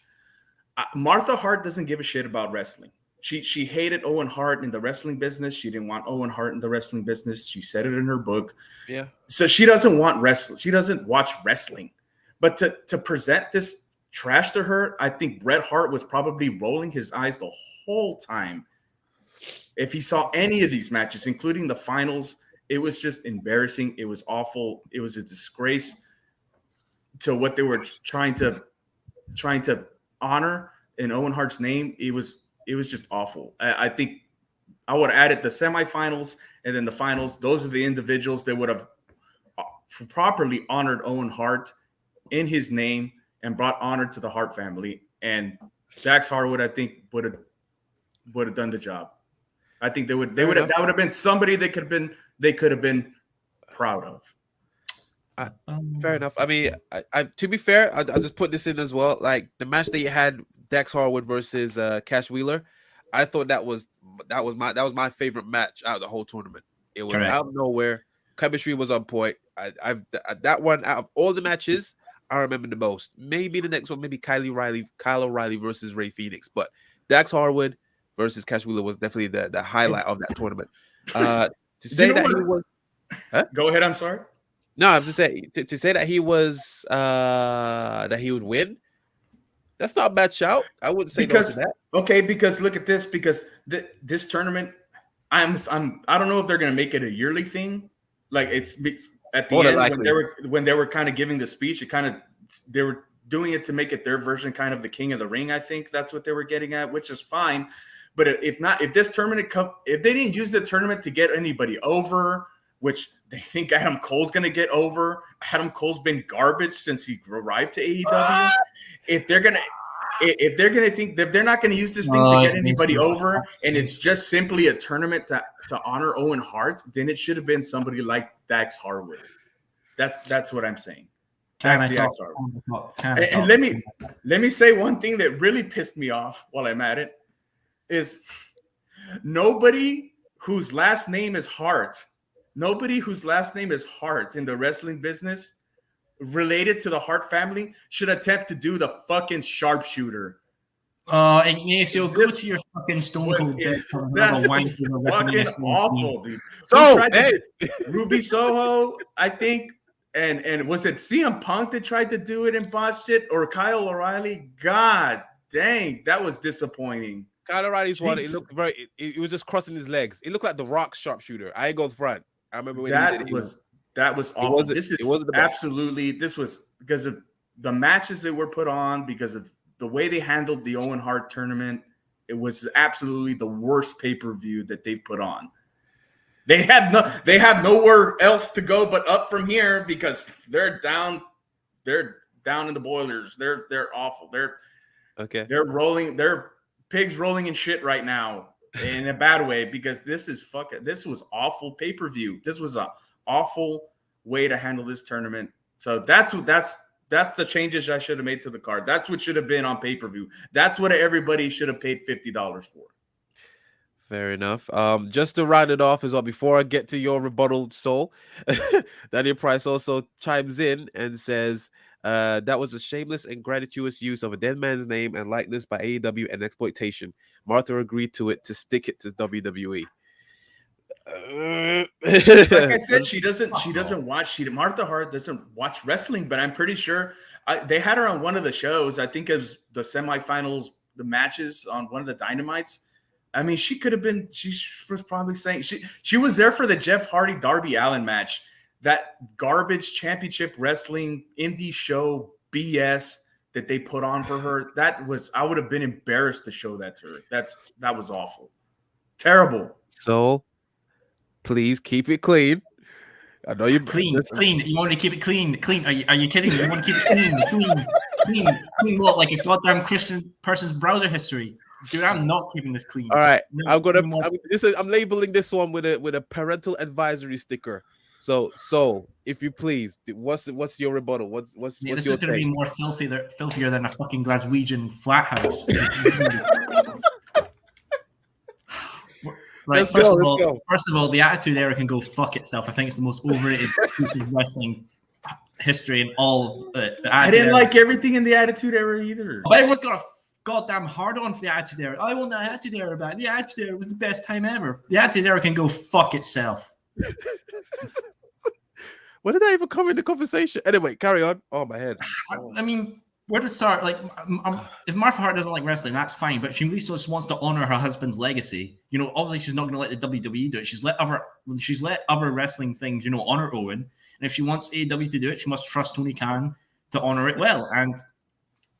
[SPEAKER 3] Martha Hart doesn't give a shit about wrestling. She hated Owen Hart in the wrestling business. She didn't want Owen Hart in the wrestling business. She said it in her book.
[SPEAKER 1] Yeah.
[SPEAKER 3] So she doesn't want wrestling. She doesn't watch wrestling. But to present this trash to her, I think Bret Hart was probably rolling his eyes the whole time. If he saw any of these matches, including the finals, it was just embarrassing. It was awful. It was a disgrace to what they were trying to honor in Owen Hart's name. It was just awful. I think I would have added the semifinals and then the finals. Those are the individuals that would have properly honored Owen Hart in his name and brought honor to the Hart family. And Dax Harwood, I think, would have done the job. I think that would have been somebody they could have been proud of.
[SPEAKER 1] Fair enough. I mean, I to be fair, I'll just put this in as well. Like the match that you had, Dax Harwood versus Cash Wheeler, I thought that was my favorite match out of the whole tournament. It was
[SPEAKER 2] Correct.
[SPEAKER 1] out of nowhere. Chemistry was on point. That one out of all the matches, I remember the most. Maybe the next one, maybe Kyle O'Reilly versus Ray Phoenix, but Dax Harwood versus Cash Wheeler was definitely the highlight of that tournament. To say that he was,
[SPEAKER 3] Go ahead. I'm sorry.
[SPEAKER 1] no, I'm just saying to say that he was that he would win. That's not a bad shout. I wouldn't say no to that.
[SPEAKER 3] Okay, because look at this. Because this tournament, I don't know if they're going to make it a yearly thing. Like it's at the end when they were kind of giving the speech, they were doing it to make it their version, kind of the King of the Ring. I think that's what they were getting at, which is fine. But if this tournament if they didn't use the tournament to get anybody over, which they think Adam Cole's going to get over. Adam Cole's been garbage since he arrived to AEW. If they're not going to use this thing to get anybody over, and it's just simply a tournament to honor Owen Hart, then it should have been somebody like Dax Harwood. That's what I'm saying. And let me say one thing that really pissed me off while I'm at it is nobody whose last name is Hart in the wrestling business related to the Hart family should attempt to do the fucking sharpshooter.
[SPEAKER 2] Ignacio, go to your fucking Stone Cold bit.
[SPEAKER 3] That's fucking awful, dude. So, Ruby Soho, I think, and was it CM Punk that tried to do it and botched it, or Kyle O'Reilly? God dang, that was disappointing.
[SPEAKER 1] Kyle O'Reilly's one. It looked it was just crossing his legs. It looked like the Rock sharpshooter. I ain't go front. I remember when
[SPEAKER 3] that was awful. This was because of the matches that were put on, because of the way they handled the Owen Hart tournament. It was absolutely the worst pay-per-view that they put on. They have nowhere else to go but up from here because they're down in the boilers. They're awful. They're pigs rolling in shit right now. In a bad way, because this was awful pay-per-view. This was an awful way to handle this tournament. So that's the changes I should have made to the card. That's what should have been on pay-per-view. That's what everybody should have paid $50 for.
[SPEAKER 1] Fair enough. Just to round it off as well, before I get to your rebuttal, Soul, Daniel Price also chimes in and says, that was a shameless and gratuitous use of a dead man's name and likeness by AEW and exploitation. Martha agreed to it to stick it to WWE.
[SPEAKER 3] Like I said, Martha Hart doesn't watch wrestling, but I'm pretty sure they had her on one of the shows. I think as the semifinals, the matches on one of the Dynamites. I mean, she was probably saying she was there for the Jeff Hardy Darby Allin match. That garbage championship wrestling indie show BS that they put on for her. I would have been embarrassed to show that to her. That was awful. Terrible.
[SPEAKER 1] So please keep it clean. I know you're
[SPEAKER 2] clean. You want to keep it clean. Are you kidding me? You want to keep it clean. What, like a goddamn Christian person's browser history? Dude, I'm not keeping this clean.
[SPEAKER 1] All right. I'm labeling this one with a parental advisory sticker. So if you please, what's your rebuttal? What's
[SPEAKER 2] this
[SPEAKER 1] your
[SPEAKER 2] is going to be more filthier than a fucking Glaswegian flat house. Right,
[SPEAKER 1] let's go.
[SPEAKER 2] First of all, the Attitude Era can go fuck itself. I think it's the most overrated piece of wrestling history in all of it.
[SPEAKER 3] I didn't like everything in the Attitude Era either.
[SPEAKER 2] But everyone's got a goddamn hard on for the Attitude Era. I want the Attitude Era back. The Attitude Era was the best time ever. The Attitude Era can go fuck itself.
[SPEAKER 1] When did I even come in the conversation? Anyway, carry on. Oh, my head.
[SPEAKER 2] I mean, where to start? Like, if Martha Hart doesn't like wrestling, that's fine. But she really just wants to honor her husband's legacy. You know, obviously she's not going to let the WWE do it. She's let other wrestling things, you know, honor Owen. And if she wants AEW to do it, she must trust Tony Khan to honor it well. And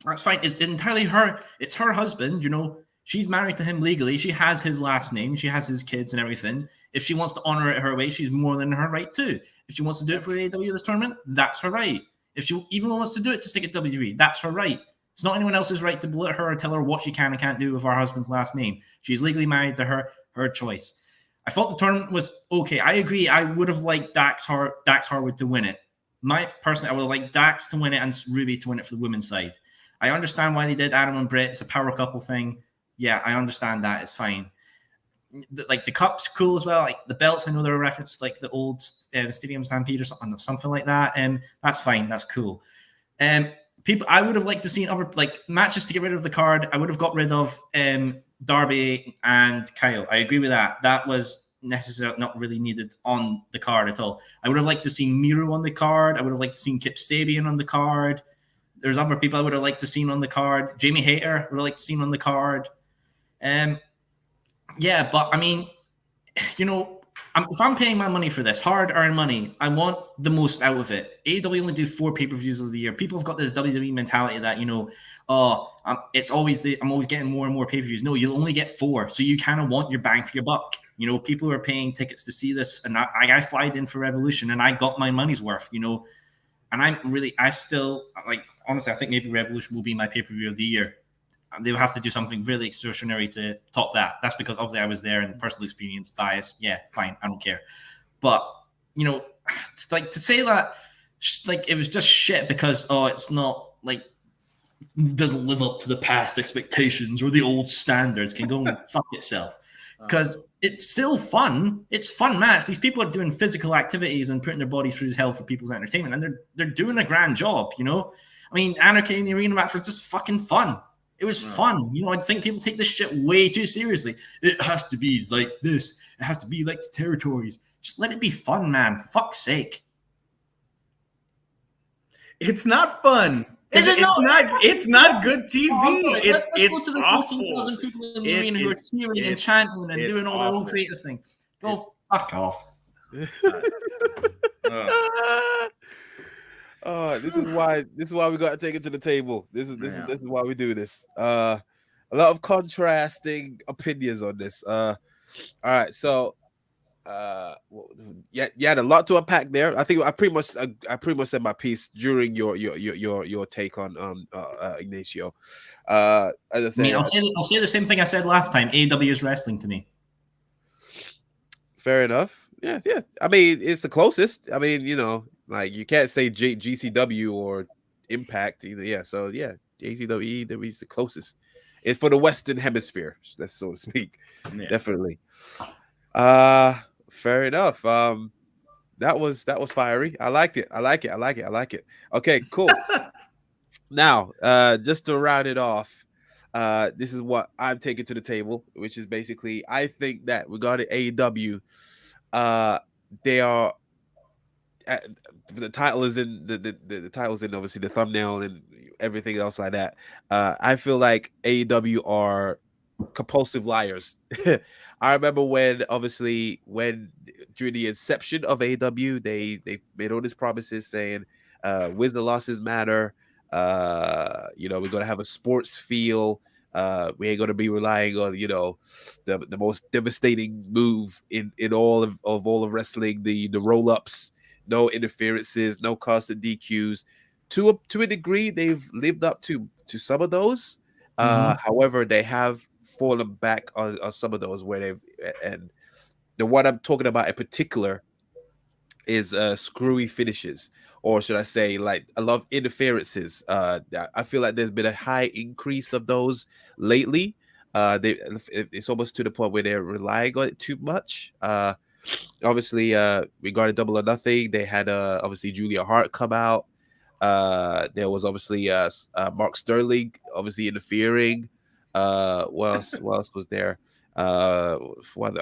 [SPEAKER 2] that's fine. It's entirely her. It's her husband. You know, she's married to him legally. She has his last name. She has his kids and everything. If she wants to honor it her way, she's more than her right to. If she wants to do it for AEW this tournament, that's her right. If she even wants to do it to stick at WWE, that's her right. It's not anyone else's right to belittle her or tell her what she can and can't do with her husband's last name. She's legally married to her. her choice. I thought the tournament was okay. I agree. I would have liked Dax Harwood to win it. Personally, I would have liked Dax to win it and Ruby to win it for the women's side. I understand why they did Adam and Britt. It's a power couple thing. Yeah, I understand that. It's fine. Like the cup's cool as well. Like the belts, I know they're a reference to like the old Stadium Stampede or something like that. And that's fine. That's cool. People, I would have liked to see other like matches to get rid of the card. I would have got rid of Darby and Kyle. I agree with that. That was necessary, not really needed on the card at all. I would have liked to see Miro on the card. I would have liked to see Kip Sabian on the card. There's other people I would have liked to see on the card. Jamie Hayter would have liked to see on the card. Yeah, but I mean, you know, if I'm paying my money for this, hard-earned money, I want the most out of it. AEW only do 4 pay-per-views of the year. People have got this WWE mentality that, you know, I'm always getting more and more pay-per-views. No, you'll only get 4, so you kind of want your bang for your buck. You know, people are paying tickets to see this, and I flied in for Revolution, and I got my money's worth, you know. And I still, like, honestly, I think maybe Revolution will be my pay-per-view of the year. They will have to do something really extraordinary to top that. That's because obviously I was there and personal experience bias. Yeah, fine, I don't care. But you know, to say that like it was just shit because it's not like doesn't live up to the past expectations or the old standards can go and fuck itself. Because it's still fun. It's fun match. These people are doing physical activities and putting their bodies through hell for people's entertainment, and they're doing a grand job. You know, I mean, Anarchy in the Arena match was just fucking fun. It was fun. You know, I think people take this shit way too seriously. It has to be like this. It has to be like the territories. Just let it be fun, man. For fuck's sake.
[SPEAKER 3] It's not fun.
[SPEAKER 2] Is it not?
[SPEAKER 3] It's not good TV. It's
[SPEAKER 2] go to the
[SPEAKER 3] awful.
[SPEAKER 2] 14,000 people in the arena who are cheering and chanting and doing all their own creative thing. Go fuck off.
[SPEAKER 1] This is why we got to take it to the table. This is why we do this. A lot of contrasting opinions on this. All right, so you had a lot to unpack there. I think I pretty much said my piece during your take on Ignacio. As I said,
[SPEAKER 2] I'll say the same thing I said last time. AEW is wrestling to me.
[SPEAKER 1] Fair enough. Yeah. I mean, it's the closest. I mean, you know, like you can't say GCW or Impact either. Yeah. So yeah, AEW is the closest. It's for the Western Hemisphere, let's so to speak. Yeah. Definitely. Fair enough. That was fiery. I liked it. Okay, cool. Now, just to round it off, this is what I'm taking to the table, which is basically I think that regarding AEW, they are the title is in the title's in obviously the thumbnail and everything else like that. I feel like AEW are compulsive liars. I remember when during the inception of AEW, they made all these promises saying wins and losses matter. You know, we're gonna have a sports feel. We ain't gonna be relying on, you know, the most devastating move in all of all of wrestling, the roll-ups, no interferences, no constant DQs. To a degree, they've lived up to some of those. However, they have fallen back on some of those where they've, and the one I'm talking about in particular is screwy finishes, or should I say, like a lot of interferences. I feel like there's been a high increase of those lately. It's almost to the point where they're relying on it too much. Obviously, regarding Double or Nothing, they had obviously Julia Hart come out. There was obviously Mark Sterling obviously interfering. What else was there? I'm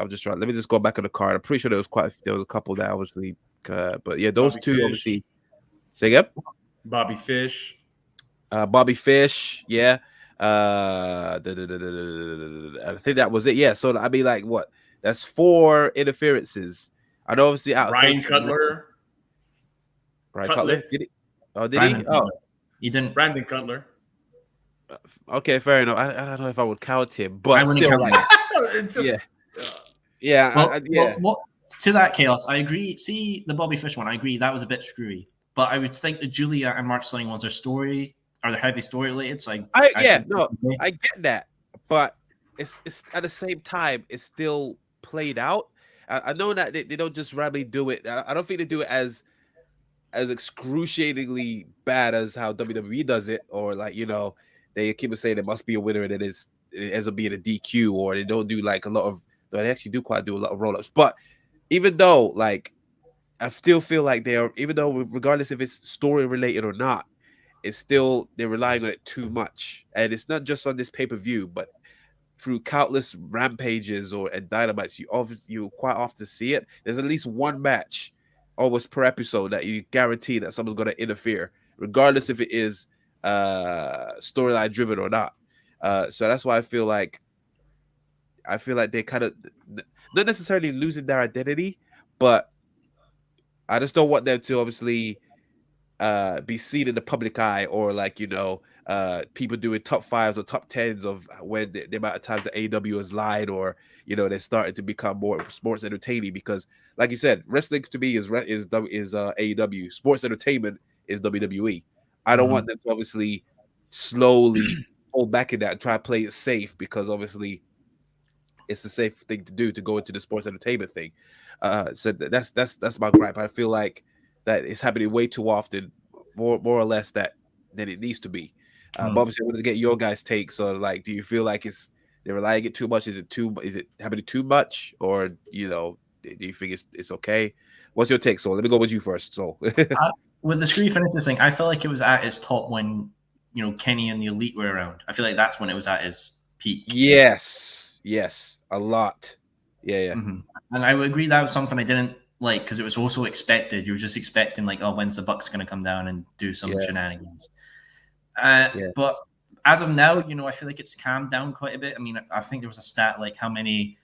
[SPEAKER 1] just trying. Let me just go back on the card. I'm pretty sure there was a couple that obviously, but yeah, those
[SPEAKER 3] Bobby
[SPEAKER 1] two
[SPEAKER 3] Fish.
[SPEAKER 1] obviously. Say again?
[SPEAKER 3] Bobby Fish.
[SPEAKER 1] Bobby Fish, yeah. I think that was it. Yeah. So I mean, like, what? That's 4 interferences. I know obviously out.
[SPEAKER 3] Ryan Cutler.
[SPEAKER 1] Ryan Cutler. Did he? Oh, did
[SPEAKER 2] Brandon
[SPEAKER 1] he?
[SPEAKER 2] Cutler. He didn't.
[SPEAKER 3] Brandon Cutler.
[SPEAKER 1] Okay, fair enough. I don't know if I would count him, but
[SPEAKER 2] I wouldn't
[SPEAKER 1] still,
[SPEAKER 2] count
[SPEAKER 1] like, yeah.
[SPEAKER 2] Well, to that, Chaos, I agree. See the Bobby Fish one, I agree that was a bit screwy. But I would think the Julia and Mark Sterling ones are heavy story related. So I get that, but
[SPEAKER 1] it's at the same time it's still played out. I know that they don't just randomly do it. I don't think they do it as excruciatingly bad as how WWE does it, or like they keep saying there must be a winner and it ends up being a DQ, or they don't do like a lot of. They actually do a lot of roll ups, but even though like I still feel like they are, even though regardless if it's story related or not, it's still they're relying on it too much, and it's not just on this pay per view, but through countless rampages and dynamites, you quite often see it. There's at least one match almost per episode that you guarantee that someone's going to interfere, regardless if it is storyline driven or not. So that's why I feel like they kind of not necessarily losing their identity, but I just don't want them to obviously be seen in the public eye, or like people doing top fives or top tens of when the amount of times the AEW has lied, or they're starting to become more sports entertaining, because like you said, wrestling to me is AEW, sports entertainment is WWE. I don't want them to obviously slowly hold back in that and try to play it safe, because obviously it's the safe thing to do to go into the sports entertainment thing. So that's my gripe. I feel like that it's happening way too often, more or less than it needs to be. But obviously, I wanted to get your guys' take. So, like, do you feel like they're relying it too much? Is it happening too much, or do you think it's okay? What's your take? So let me go with you first. So
[SPEAKER 2] with the screw finishes thing, I feel like it was at its top when Kenny and the Elite were around. I feel like that's when it was at its peak.
[SPEAKER 1] Yes, a lot. Yeah.
[SPEAKER 2] Mm-hmm. And I would agree that was something I didn't like, because it was also expected. You were just expecting like, oh, when's the Bucks going to come down and do some shenanigans? But as of now, I feel like it's calmed down quite a bit. I mean, I think there was a stat like how many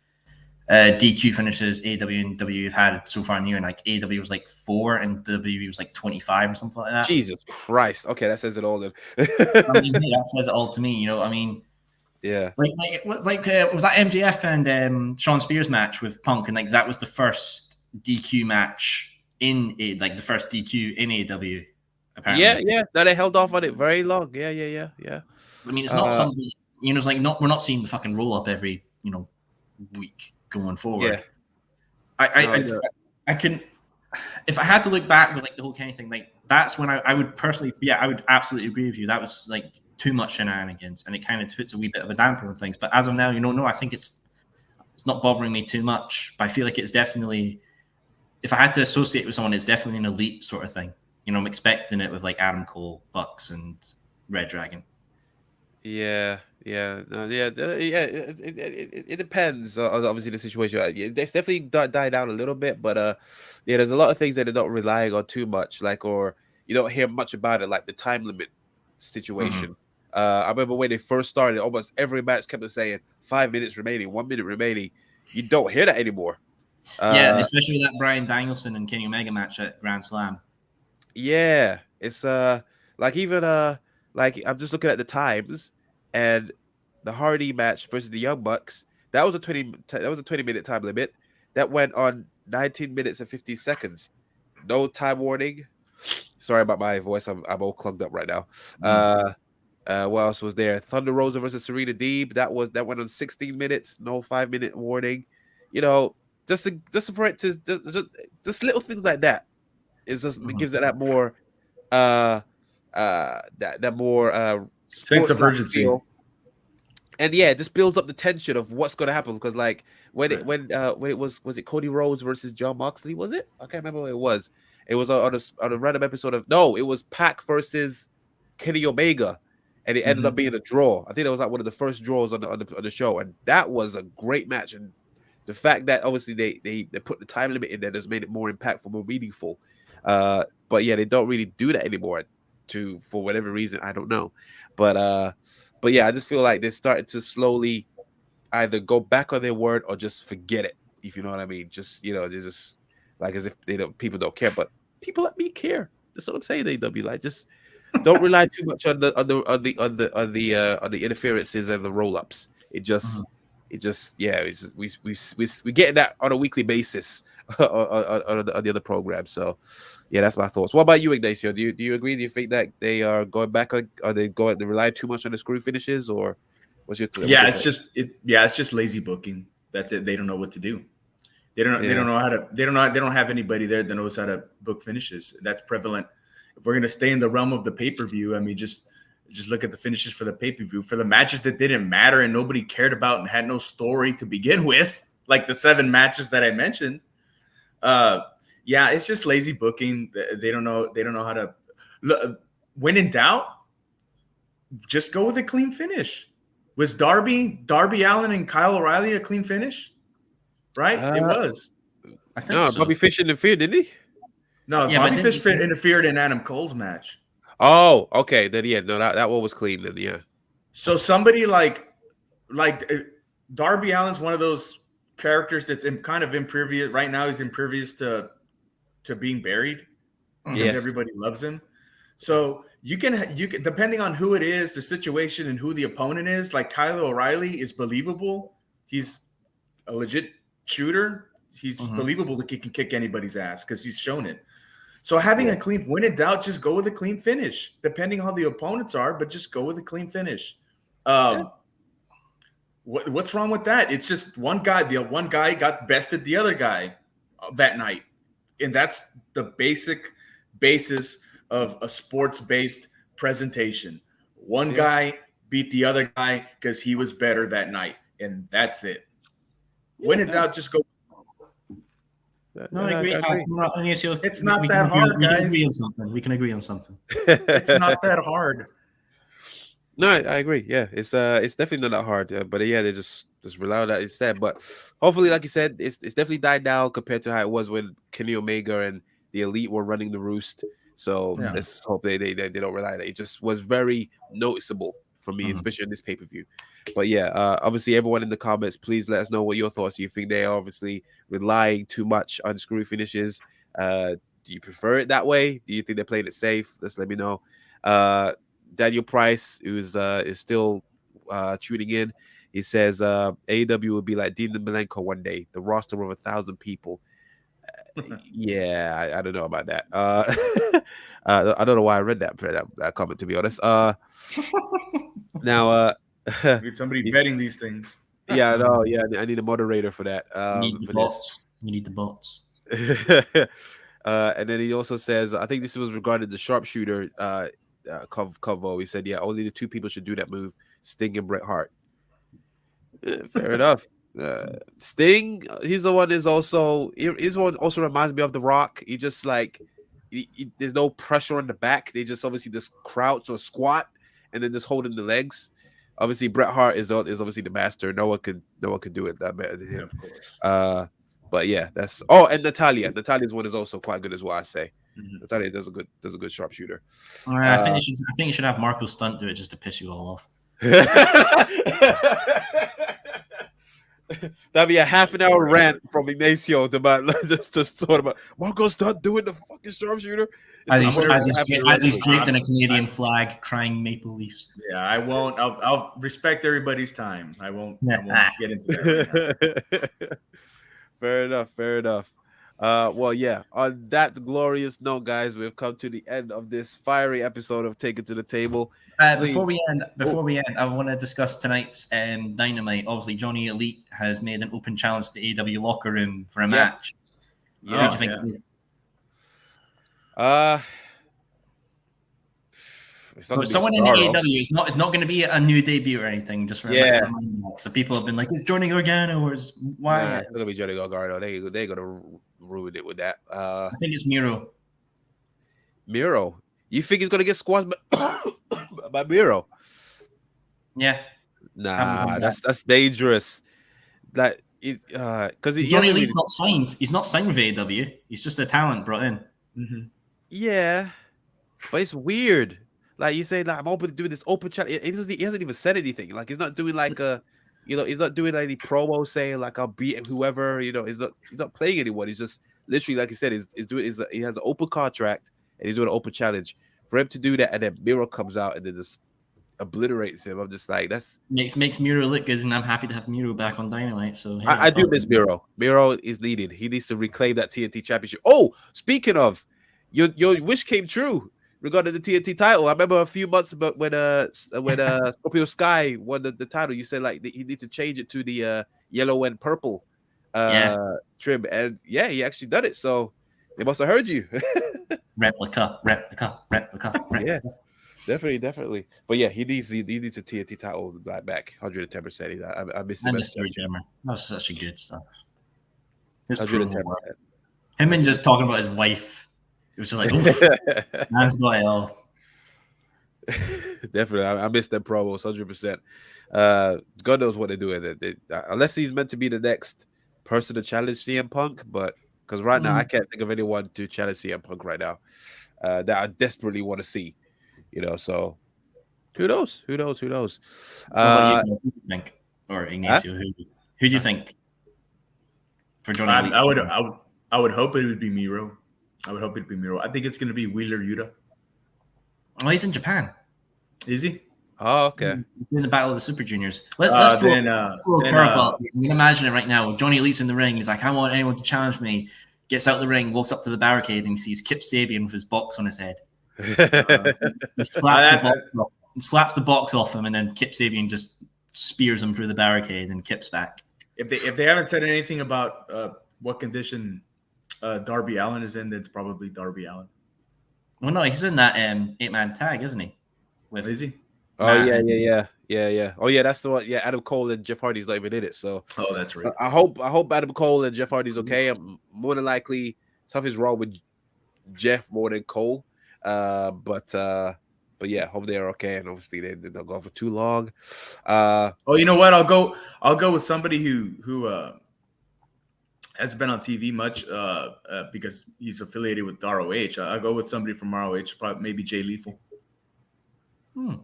[SPEAKER 2] DQ finishes AEW and WWE have had so far in the year, and like AEW was like 4 and WWE was like 25 or something like that.
[SPEAKER 1] Jesus Christ! Okay, that says it all then.
[SPEAKER 2] I mean, that says it all to me. I mean,
[SPEAKER 1] yeah,
[SPEAKER 2] like it was like was that MJF and Shawn Spears match with Punk, and like that was the first DQ match in the first DQ in AEW. Apparently.
[SPEAKER 1] Yeah. No, they held off on it very long. Yeah.
[SPEAKER 2] I mean, it's not something it's like we're not seeing the fucking roll up every week going forward.
[SPEAKER 1] Yeah.
[SPEAKER 2] I can, if I had to look back with like the whole Kenny thing, like that's when I would personally, I would absolutely agree with you. That was like too much shenanigans, and it kind of puts a wee bit of a damper on things. But as of now, no, I think it's not bothering me too much. But I feel like it's definitely, if I had to associate with someone, it's definitely an Elite sort of thing. I'm expecting it with like Adam Cole, Bucks, and Red Dragon.
[SPEAKER 1] Yeah. It depends on obviously the situation. It's definitely died down a little bit, but there's a lot of things that they're not relying on too much, like, or you don't hear much about it, like the time limit situation. I remember when they first started, almost every match kept saying 5 minutes remaining, 1 minute remaining. You don't hear that anymore.
[SPEAKER 2] Especially that Bryan Danielson and Kenny Omega match at Grand Slam.
[SPEAKER 1] Yeah, it's like even like I'm just looking at the times, and the Hardy match versus the Young Bucks, that was a 20-minute time limit. That went on 19 minutes and 50 seconds. No time warning. Sorry about my voice. I'm all clugged up right now. What else was there? Thunder Rosa versus Serena Deeb. That went on 16 minutes. No 5-minute warning. Just for it to just little things like that. It gives it that more that more
[SPEAKER 3] sense of urgency
[SPEAKER 1] feel. And it just builds up the tension of what's going to happen, because like when it was it Cody Rhodes versus John Moxley, was it? I can't remember what it was. It was on a random episode of it was Pac versus Kenny Omega, and it ended up being a draw. I think that was like one of the first draws on the show, and that was a great match. And the fact that obviously they put the time limit in there just made it more impactful, more meaningful. But they don't really do that anymore for whatever reason, I don't know. But I just feel like they're starting to slowly either go back on their word or just forget it, if you know what I mean. Just just like as if people don't care, but people let me care. That's what I'm saying. AEW, like, just don't rely too much on the interferences and the roll ups. We get that on a weekly basis on the other program. So that's my thoughts. What about you, Ignacio? Do you agree? Do you think that they are going back? Are they rely too much on the screw finishes, or What's your
[SPEAKER 3] Yeah, it's just lazy booking. That's it. They don't know what to do. They don't know how to. They don't have anybody there that knows how to book finishes. That's prevalent. If we're gonna stay in the realm of the pay-per-view, I mean, just look at the finishes for the pay-per-view for the matches that didn't matter and nobody cared about and had no story to begin with, like the 7 matches that I mentioned. Yeah, it's just lazy booking. They don't know how to look. When in doubt, just go with a clean finish. Was Darby Allin and Kyle O'Reilly a clean finish? Right? It was.
[SPEAKER 2] I think so.
[SPEAKER 1] Bobby Fish interfered, didn't he?
[SPEAKER 3] No, yeah, Bobby Fish interfered in Adam Cole's match.
[SPEAKER 1] Oh, okay. Then that one was clean. Then yeah.
[SPEAKER 3] So somebody like Darby Allin's one of those characters that's kind of impervious right now. He's impervious to being buried because everybody loves him. So you can depending on who it is, the situation, and who the opponent is. Like Kyle O'Reilly is believable. He's a legit shooter. He's believable that he can kick anybody's ass because he's shown it. So having a clean, when in doubt, just go with a clean finish, depending on how the opponents are, but just go with a clean finish. What's wrong with that? It's just one guy. The one guy got bested the other guy that night, and that's the basis of a sports-based presentation. One guy beat the other guy because he was better that night, and that's it. When in doubt, just go.
[SPEAKER 2] No, I agree.
[SPEAKER 3] It's not that hard, guys.
[SPEAKER 2] We can agree on something.
[SPEAKER 3] It's not that hard.
[SPEAKER 1] No, I agree. Yeah, it's definitely not that hard. But yeah, they just rely on that instead. But hopefully, like you said, it's definitely died down compared to how it was when Kenny Omega and the Elite were running the roost. So let's hope they don't rely on it. It just was very noticeable for me, especially in this pay-per-view. But yeah, obviously everyone in the comments, please let us know what your thoughts. Do you think they are obviously relying too much on screw finishes? Do you prefer it that way? Do you think they're playing it safe? Let's let me know. Daniel Price, who's is still tuning in, he says AEW will be like Dean Malenko one day, the roster of 1,000 people. Yeah, I don't know about that. I don't know why I read that comment, to be honest. Now,
[SPEAKER 3] need somebody betting these things.
[SPEAKER 1] Yeah, no, yeah, I need a moderator for that.
[SPEAKER 2] You need the bots. You need the bots.
[SPEAKER 1] And then he also says, I think this was regarding the sharpshooter Covo. He said, yeah, only the 2 people should do that move, Sting and Bret Hart. Fair enough. Sting, his one also reminds me of The Rock. He just like there's no pressure on the back. They just obviously just crouch or squat and then just holding the legs. Obviously, Bret Hart is obviously the master. No one could do it that better than him.
[SPEAKER 3] Yeah, of course.
[SPEAKER 1] But yeah, that's and Natalia. Natalia's one is also quite good as well. I say Natalia does a good sharpshooter.
[SPEAKER 2] All right, I think you should have Marco Stunt do it just to piss you all off.
[SPEAKER 1] That'd be a half an hour rant from Ignacio about just sort of Marco Stunt doing the fucking sharpshooter.
[SPEAKER 2] As he's draped in a Canadian flag, crying maple leafs.
[SPEAKER 3] Yeah, I won't. I'll respect everybody's time. I won't get into that right now.
[SPEAKER 1] Fair enough. Well, yeah. On that glorious note, guys, we've come to the end of this fiery episode of Take It to the Table.
[SPEAKER 2] Before we end, I want to discuss tonight's Dynamite. Obviously, Johnny Elite has made an open challenge to AEW Locker Room for a match.
[SPEAKER 1] Yeah.
[SPEAKER 2] What do you think? Someone in AEW, it's not going to be a new debut or anything. Just so people have been like, is Johnny Gargano or is why?
[SPEAKER 1] Nah, it's gonna be Johnny Gargano. They're gonna ruin it with that.
[SPEAKER 2] I think it's Miro.
[SPEAKER 1] Miro, you think he's gonna get squashed by Miro?
[SPEAKER 2] Yeah.
[SPEAKER 1] Nah, that's dangerous. Like, because
[SPEAKER 2] Johnny Lee's not signed. He's not signed with AEW. He's just a talent brought in.
[SPEAKER 3] Mm-hmm.
[SPEAKER 1] Yeah, but it's weird. Like you say, like I'm open to doing this open chat. He hasn't even said anything. Like he's not doing like he's not doing any promo saying like I'll beat whoever. He's not playing anyone. He's just literally, like he said, he has an open contract and he's doing an open challenge. For him to do that and then Miro comes out and then just obliterates him, I'm just like that's
[SPEAKER 2] makes Miro look good, and I'm happy to have Miro back on Dynamite. So hey,
[SPEAKER 1] I do miss Miro. Miro is needed. He needs to reclaim that TNT championship. Oh, speaking of, your wish came true. regarding the TNT title. I remember a few months ago when Scorpio Sky won the title, you said like he needs to change it to the yellow and purple trim, and yeah, he actually done it. So they must have heard you.
[SPEAKER 2] replica.
[SPEAKER 1] Yeah, definitely. But yeah, he needs a TNT title back 110%. I miss him.
[SPEAKER 2] I miss Story Jammer. That was such a good stuff.
[SPEAKER 1] 110%.
[SPEAKER 2] Him and just talking about his wife. It was just like, oof, man's got it all.
[SPEAKER 1] Definitely, I miss them promos 100%. God knows what they're doing. Unless he's meant to be the next person to challenge CM Punk, but because right now I can't think of anyone to challenge CM Punk right now that I desperately want to see. So who knows?
[SPEAKER 2] What about you, who do you think? Or Ignacio, who do you think for Johnny Elite?
[SPEAKER 3] I would hope it would be Miro. I think it's going to be Wheeler Yuta.
[SPEAKER 2] Oh, he's in Japan.
[SPEAKER 3] Is he?
[SPEAKER 1] Oh, okay.
[SPEAKER 2] He's in the Battle of the Super Juniors. Let's throw a curveball. You can imagine it right now. Johnny Elite's in the ring. He's like, I want anyone to challenge me. Gets out the ring, walks up to the barricade, and he sees Kip Sabian with his box on his head. He slaps the box off him, and then Kip Sabian just spears him through the barricade, and Kip's back.
[SPEAKER 3] If they haven't said anything about what condition Darby Allin is in, then it's probably Darby Allin.
[SPEAKER 2] Well, no, he's in that 8-man tag, isn't he?
[SPEAKER 3] Is he?
[SPEAKER 1] Oh, yeah. Oh, yeah, that's the one. Yeah, Adam Cole and Jeff Hardy's not even in it. So,
[SPEAKER 3] that's right.
[SPEAKER 1] I hope Adam Cole and Jeff Hardy's okay. More than likely, something's wrong with Jeff more than Cole. But yeah, hope they're okay. And obviously, they don't go for too long.
[SPEAKER 3] You know what? I'll go with somebody who hasn't been on TV much because he's affiliated with ROH. I'll go with somebody from ROH, probably maybe Jay Lethal.
[SPEAKER 1] I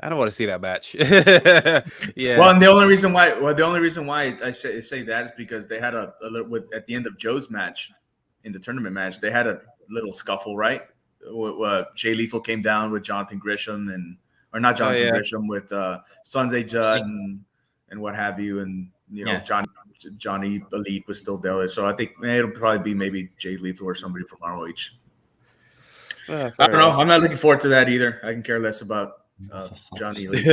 [SPEAKER 1] don't want to see that match. Yeah.
[SPEAKER 3] Well, and the only reason why I say that is because they had a little at the end of Joe's match, in the tournament match, they had a little scuffle, right? Jay Lethal came down with Jonathan Grisham Grisham with Sunday Judd and what have you, and Johnny Elite was still there. So I think it'll probably be maybe Jay Lethal or somebody from ROH. I don't know. I'm not looking forward to that either. I can care less about Johnny Elite.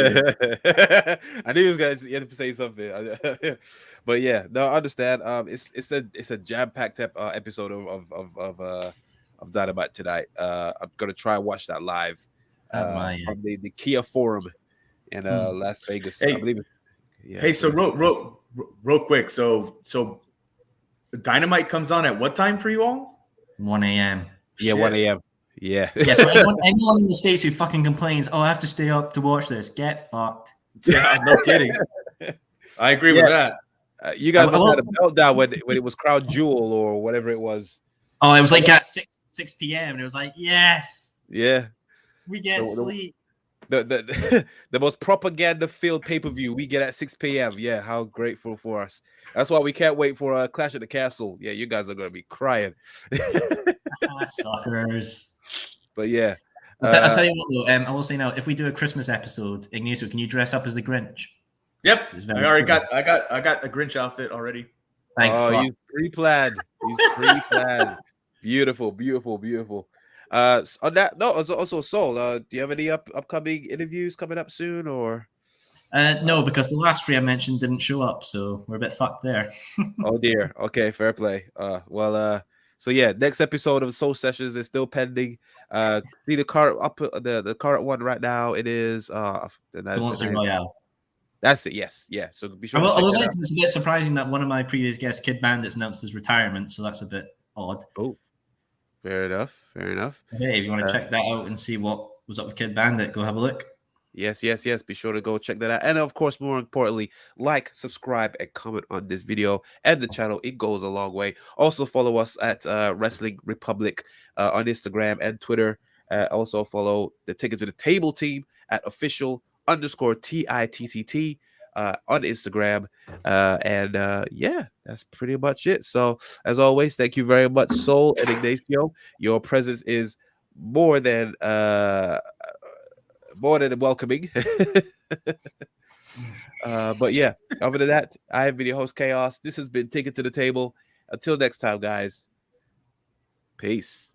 [SPEAKER 1] I knew he was going to say something, but yeah, no, I understand. It's a jam-packed episode of Dynamite tonight. I'm gonna try and watch that live from the Kia Forum in Las Vegas.
[SPEAKER 3] Hey,
[SPEAKER 1] I believe. Yeah.
[SPEAKER 3] Hey, so real quick. So Dynamite comes on at what time for you all?
[SPEAKER 2] 1 a.m.
[SPEAKER 1] Yeah, 1 a.m. Yeah.
[SPEAKER 2] Yeah. So anyone in the States who fucking complains, I have to stay up to watch this, get fucked.
[SPEAKER 3] Yeah, no kidding. I agree with that.
[SPEAKER 1] You guys must have had a meltdown when it was Crown Jewel or whatever it was.
[SPEAKER 2] Oh, it was like at 6 p.m. and it was like, yes.
[SPEAKER 1] Yeah.
[SPEAKER 2] We get sleep.
[SPEAKER 1] The most propaganda-filled pay-per-view we get at 6 p.m. Yeah, how grateful for us. That's why we can't wait for Clash at the Castle. Yeah, you guys are going to be crying.
[SPEAKER 2] Suckers.
[SPEAKER 1] But yeah.
[SPEAKER 2] I'll tell you what, though. I will say now, if we do a Christmas episode, Ignacio, can you dress up as the Grinch?
[SPEAKER 3] Yep. I already got a Grinch outfit already.
[SPEAKER 1] He's pre-planned. Beautiful. On that note, also Soul, do you have any upcoming interviews coming up soon, or?
[SPEAKER 2] No, because the last three I mentioned didn't show up, so we're a bit fucked there.
[SPEAKER 1] Oh dear. Okay, fair play. So yeah, next episode of Soul Sessions is still pending. See the current one right now. It is
[SPEAKER 2] the Royale.
[SPEAKER 1] That's it. Yes, yeah. So be sure.
[SPEAKER 2] It's a bit surprising that one of my previous guests, Kid Bandits, announced his retirement, so that's a bit odd.
[SPEAKER 1] Oh, fair enough.
[SPEAKER 2] Okay, if you want to check that out and see what was up with Kid Bandit, go have a look.
[SPEAKER 1] Yes. Be sure to go check that out. And of course, more importantly, like, subscribe, and comment on this video and the channel. It goes a long way. Also follow us at Wrestling Republic on Instagram and Twitter. Also follow the Ticket to the Table team at official_TITCT on Instagram. Yeah, that's pretty much it. So as always, thank you very much, Soul and Ignacio. Your presence is more than welcoming. But yeah, other than that, I have been your host, Chaos. This has been Ticket to the Table. Until next time, guys. Peace.